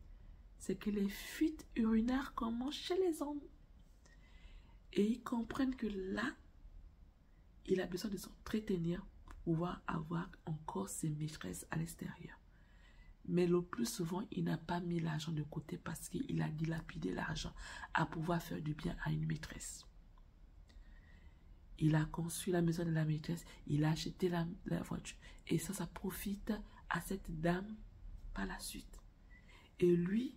c'est que les fuites urinaires commencent chez les hommes. Et ils comprennent que là, il a besoin de s'entretenir pour pouvoir avoir encore ses maîtresses à l'extérieur. Mais le plus souvent, il n'a pas mis l'argent de côté parce qu'il a dilapidé l'argent à pouvoir faire du bien à une maîtresse. Il a conçu la maison de la maîtresse, il a acheté la voiture. Et ça profite à cette dame par la suite. Et lui,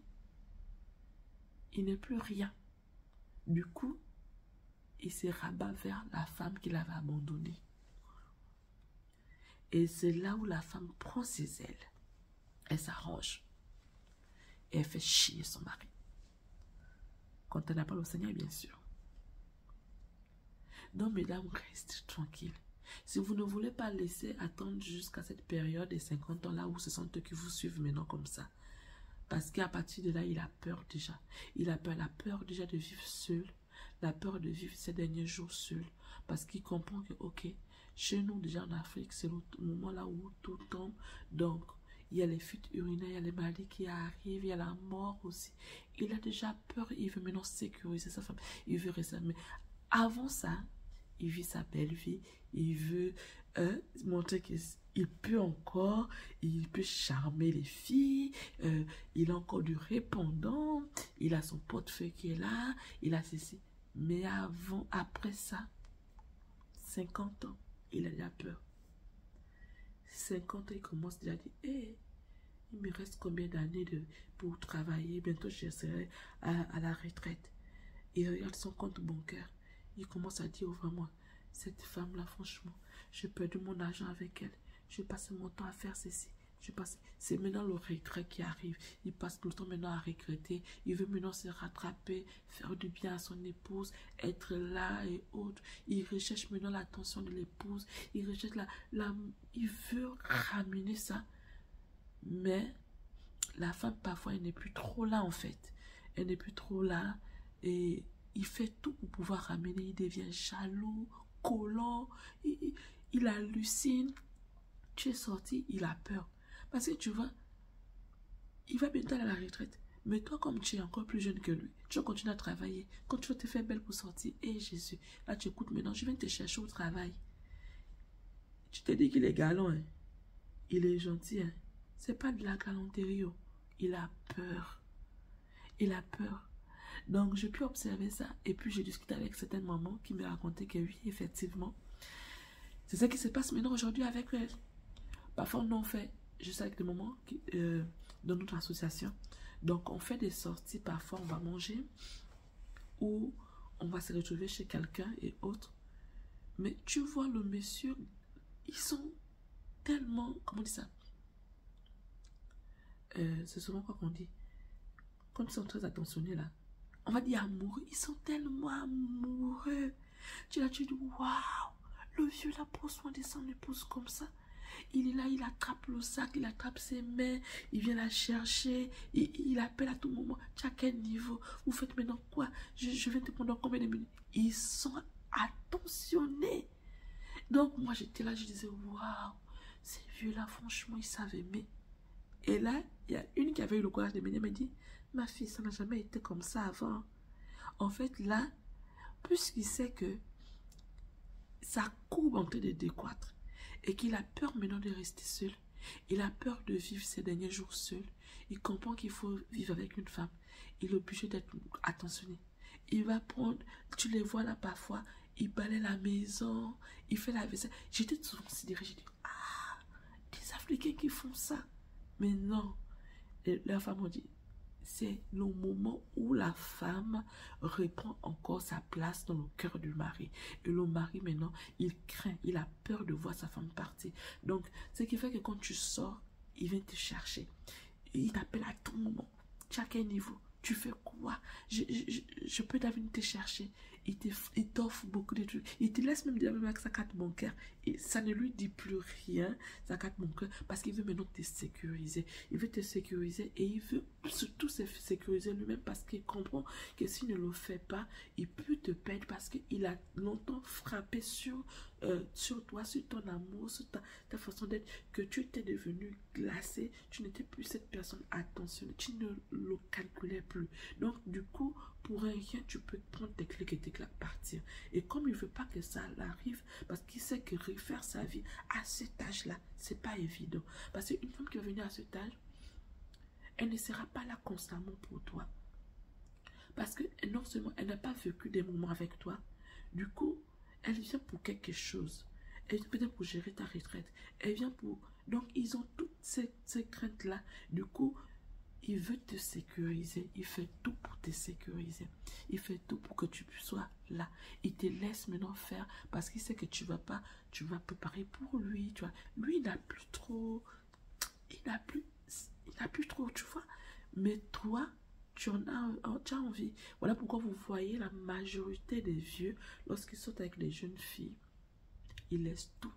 il n'est plus rien. Du coup, il se rabat vers la femme qu'il avait abandonnée. Et c'est là où la femme prend ses ailes. Elle s'arrange. Et elle fait chier son mari. Quand elle n'a pas le Seigneur, bien sûr. Donc, mesdames, restez tranquilles. Si vous ne voulez pas laisser attendre jusqu'à cette période des 50 ans là où ce sont eux qui vous suivent maintenant comme ça. Parce qu'à partir de là, il a peur déjà. Il a peur déjà de vivre seul. La peur de vivre ces derniers jours seul. Parce qu'il comprend que, ok, chez nous déjà en Afrique, c'est le moment là où tout tombe. Donc, il y a les fuites urinaires, il y a les maladies qui arrivent, il y a la mort aussi. Il a déjà peur, il veut maintenant sécuriser sa femme. Il veut rester. Mais Avant ça, il vit sa belle vie. Il veut montrer qu'il peut encore, il peut charmer les filles. Il a encore du répondant. Il a son portefeuille qui est là. Il a ceci. Mais après ça, 50 ans, il a déjà peur. 50 ans, il commence déjà à dire, hey, il me reste combien d'années pour travailler? Bientôt, je serai à la retraite. Il regarde son compte bancaire. Il commence à dire, oh, vraiment, cette femme-là, franchement, j'ai perdu mon argent avec elle. Je passe mon temps à faire ceci. C'est maintenant le regret qui arrive. Il passe tout le temps maintenant à regretter. Il veut maintenant se rattraper, faire du bien à son épouse, être là et autres. Il recherche maintenant l'attention de l'épouse. Il recherche il veut ramener ça. Mais la femme, parfois, elle n'est plus trop là, en fait. Elle n'est plus trop là. Et il fait tout pour pouvoir ramener. Il devient jaloux, collant. Il hallucine. Tu es sorti, il a peur. Parce que tu vois, il va bientôt aller à la retraite. Mais toi, comme tu es encore plus jeune que lui, tu vas continuer à travailler. Quand tu vas te faire belle pour sortir, et Jésus, là tu écoutes maintenant, je viens te chercher au travail. Tu te dis qu'il est galant, hein? Il est gentil, hein? C'est pas de la galanterie, oh. Il a peur. Il a peur. Donc, j'ai pu observer ça. Et puis, j'ai discuté avec certaines mamans qui me racontaient que oui, effectivement, c'est ça qui se passe maintenant aujourd'hui avec elle. Parfois, on fait, je sais avec des mamans dans notre association. Donc, on fait des sorties. Parfois, on va manger ou on va se retrouver chez quelqu'un et autres. Mais tu vois le monsieur, ils sont tellement, comment on dit ça? C'est souvent quoi qu'on dit? Quand ils sont très attentionnés là, on va dire amoureux. Ils sont tellement amoureux. Tu dis, waouh, le vieux là prend soin de son épouse comme ça. Il est là, il attrape le sac, il attrape ses mains, il vient la chercher, il appelle à tout moment. Tu as quel niveau? Vous faites maintenant quoi? Je vais te prendre combien de minutes? Ils sont attentionnés. Donc moi j'étais là, je disais, waouh, ces vieux-là, franchement, ils savent aimer. Et là, il y a une qui avait eu le courage de venir me dire, ma fille, ça n'a jamais été comme ça avant. En fait, là, puisqu'il sait que sa courbe est en train de décroître et qu'il a peur maintenant de rester seul, il a peur de vivre ses derniers jours seul, il comprend qu'il faut vivre avec une femme, il est obligé d'être attentionné. Il va prendre, tu les vois là parfois, il balaie la maison, il fait la vaisselle. J'étais souvent sidérée, j'ai dit, ah, des Africains qui font ça. Mais non, la femme m'a dit, c'est le moment où la femme reprend encore sa place dans le cœur du mari. Et le mari, maintenant, il craint, il a peur de voir sa femme partir. Donc, ce qui fait que quand tu sors, il vient te chercher. Il t'appelle à tout moment. Tu as quel niveau? Tu fais quoi? Je peux venir te chercher. Il t'offre beaucoup de trucs. Il te laisse même dire avec sa carte bancaire. Et ça ne lui dit plus rien, sa carte bancaire, parce qu'il veut maintenant te sécuriser. Il veut te sécuriser et il veut surtout se sécuriser lui-même parce qu'il comprend que s'il ne le fait pas, il peut te perdre parce qu'il a longtemps frappé sur toi, sur ton amour, sur ta façon d'être, que tu étais devenu glacé, tu n'étais plus cette personne attentionnée, tu ne le calculais plus. Donc, du coup, pour rien, tu peux prendre tes clics et tes claques, partir. Et comme il ne veut pas que ça arrive, parce qu'il sait que refaire sa vie à cet âge-là, c'est pas évident. Parce qu'une femme qui va venir à cet âge, elle ne sera pas là constamment pour toi. Parce que non seulement elle n'a pas vécu des moments avec toi, du coup, elle vient pour quelque chose. Elle vient peut-être pour gérer ta retraite. Elle vient pour... Donc, ils ont toutes ces craintes-là. Du coup, il veut te sécuriser. Il fait tout pour te sécuriser. Il fait tout pour que tu sois là. Il te laisse maintenant faire parce qu'il sait que tu vas préparer pour lui. Tu vois. Lui, il n'a plus trop... Il n'a plus trop, tu vois. Mais toi, tu as envie. Voilà pourquoi vous voyez la majorité des vieux, lorsqu'ils sortent avec les jeunes filles, ils laissent tout.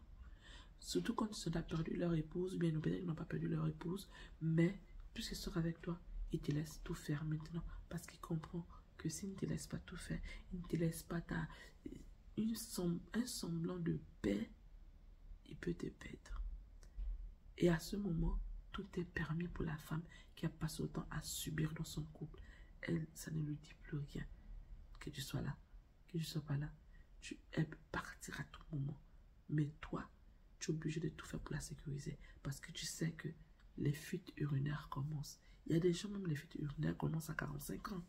Surtout quand ils ont perdu leur épouse, ou bien peut-être qu'ils n'ont pas perdu leur épouse, mais puisqu'ils sortent avec toi, ils te laissent tout faire maintenant. Parce qu'ils comprennent que s'ils ne te laissent pas tout faire, ils ne te laissent pas un semblant de paix, il peut te perdre. Et à ce moment, tout est permis pour la femme qui a passé autant à subir dans son couple. Elle, ça ne lui dit plus rien. Que tu sois là, que tu ne sois pas là. Elle peut partir à tout moment. Mais toi, tu es obligé de tout faire pour la sécuriser. Parce que tu sais que les fuites urinaires commencent. Il y a des gens, même les fuites urinaires commencent à 45 ans.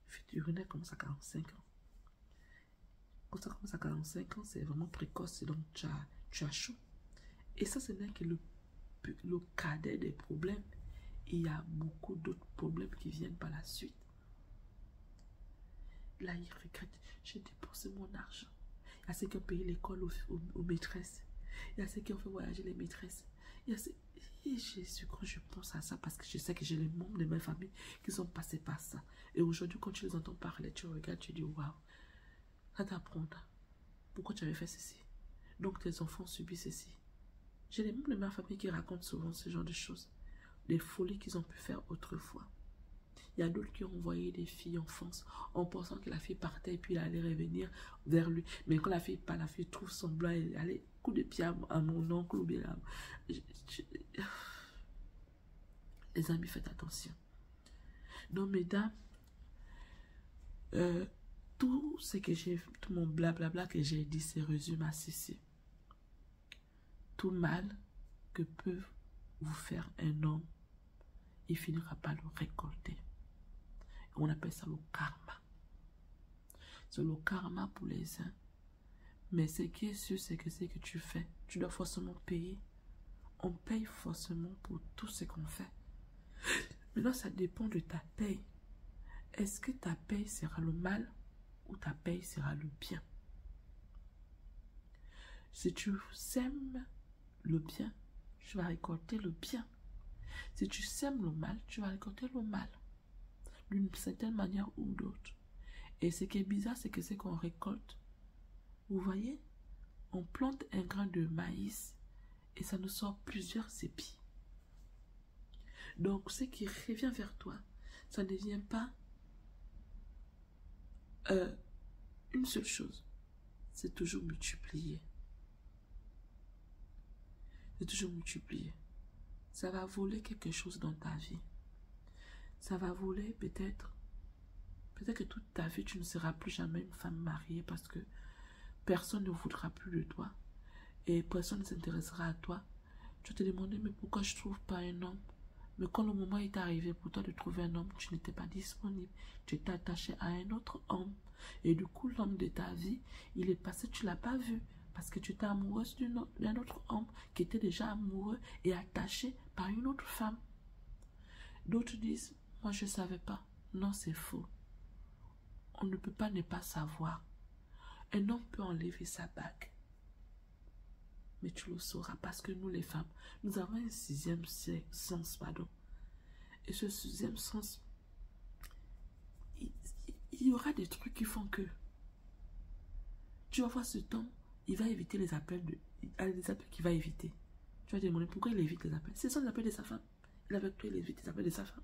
Les fuites urinaires commencent à 45 ans. Quand ça commence à 45 ans, c'est vraiment précoce. Et donc, tu as chaud. Et ça, ce n'est que le cadet des problèmes. Il y a beaucoup d'autres problèmes qui viennent par la suite. Là, il regrette. J'ai dépensé mon argent. Il y a ceux qui ont payé l'école aux maîtresses. Il y a ceux qui ont fait voyager les maîtresses. Il y a ceux... Et Jésus, quand je pense à ça, parce que je sais que j'ai les membres de ma famille qui sont passés par ça. Et aujourd'hui, quand tu les entends parler, tu regardes, tu dis, waouh, ça t'apprend. Pourquoi tu avais fait ceci? Donc tes enfants subissent ceci. J'ai les membres de ma famille qui racontent souvent ce genre de choses. Des folies qu'ils ont pu faire autrefois. Il y a d'autres qui ont envoyé des filles en France en pensant que la fille partait et puis elle allait revenir vers lui. Mais quand la fille part, la fille trouve son blanc et elle allait coup de pied à mon oncle ou bien là. Les amis, faites attention. Donc, mesdames, tout ce que j'ai, tout mon blablabla que j'ai dit, se résume à ceci. Tout mal que peut vous faire un homme, il finira par le récolter. On appelle ça le karma. C'est le karma pour les uns. Mais ce qui est sûr, c'est que tu fais, tu dois forcément payer. On paye forcément pour tout ce qu'on fait. Maintenant, ça dépend de ta paye. Est-ce que ta paye sera le mal ou ta paye sera le bien? Si tu sèmes le bien, tu vas récolter le bien. Si tu sèmes le mal, tu vas récolter le mal. D'une certaine manière ou d'autre. Et ce qui est bizarre, c'est que ce qu'on récolte, vous voyez, on plante un grain de maïs et ça nous sort plusieurs épis. Donc, ce qui revient vers toi, ça ne vient pas une seule chose. C'est toujours multiplié. C'est toujours multiplié. Ça va voler quelque chose dans ta vie. Ça va voler peut-être que toute ta vie, tu ne seras plus jamais une femme mariée parce que personne ne voudra plus de toi et personne ne s'intéressera à toi. Tu vas te demander, mais pourquoi je ne trouve pas un homme? Mais quand le moment est arrivé pour toi de trouver un homme, tu n'étais pas disponible. Tu étais attaché à un autre homme. Et du coup, l'homme de ta vie, il est passé, tu ne l'as pas vu. Parce que tu étais amoureuse d'un autre homme qui était déjà amoureux et attaché par une autre femme. D'autres disent, moi je ne savais pas. Non, c'est faux. On ne peut pas ne pas savoir. Un homme peut enlever sa bague. Mais tu le sauras parce que nous les femmes, nous avons un sixième sens, pardon. Et ce sixième sens, il y aura des trucs qui font que tu vas voir ce temps, il va éviter les appels qu'il va éviter. Tu vas te demander pourquoi il évite les appels. Ce sont les appels de sa femme. Il est avec toi, il évite les appels de sa femme.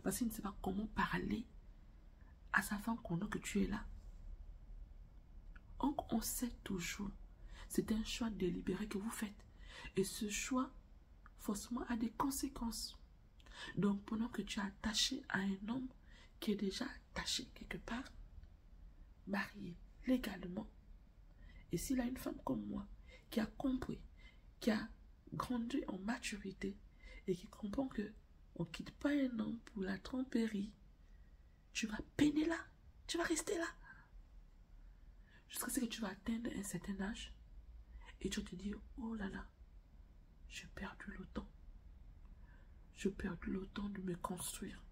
Parce qu'il ne sait pas comment parler à sa femme pendant que tu es là. Donc on sait toujours. C'est un choix délibéré que vous faites. Et ce choix, forcément, a des conséquences. Donc, pendant que tu es attaché à un homme qui est déjà attaché quelque part, marié légalement, et s'il a une femme comme moi, qui a compris, qui a grandi en maturité, et qui comprend que on ne quitte pas un homme pour la tromperie, tu vas peiner là, tu vas rester là. Jusqu'à ce que tu vas atteindre un certain âge, et tu vas te dire, oh là là, j'ai perdu le temps. J'ai perdu le temps de me construire.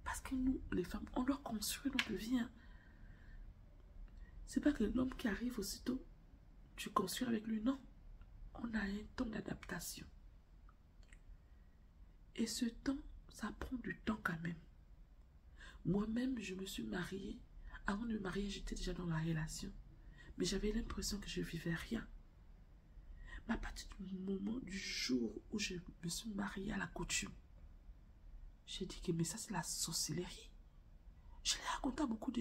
Parce que nous, les femmes, on doit construire notre vie. Hein. C'est pas que l'homme qui arrive aussitôt, tu construis avec lui. Non. On a un temps d'adaptation. Et ce temps, ça prend du temps quand même. Moi-même, je me suis mariée. Avant de me marier, j'étais déjà dans la relation. Mais j'avais l'impression que je ne vivais rien. Mais à partir du moment, du jour où je me suis mariée à la coutume, j'ai dit que mais ça c'est la sorcellerie. Je l'ai raconté à beaucoup de gens.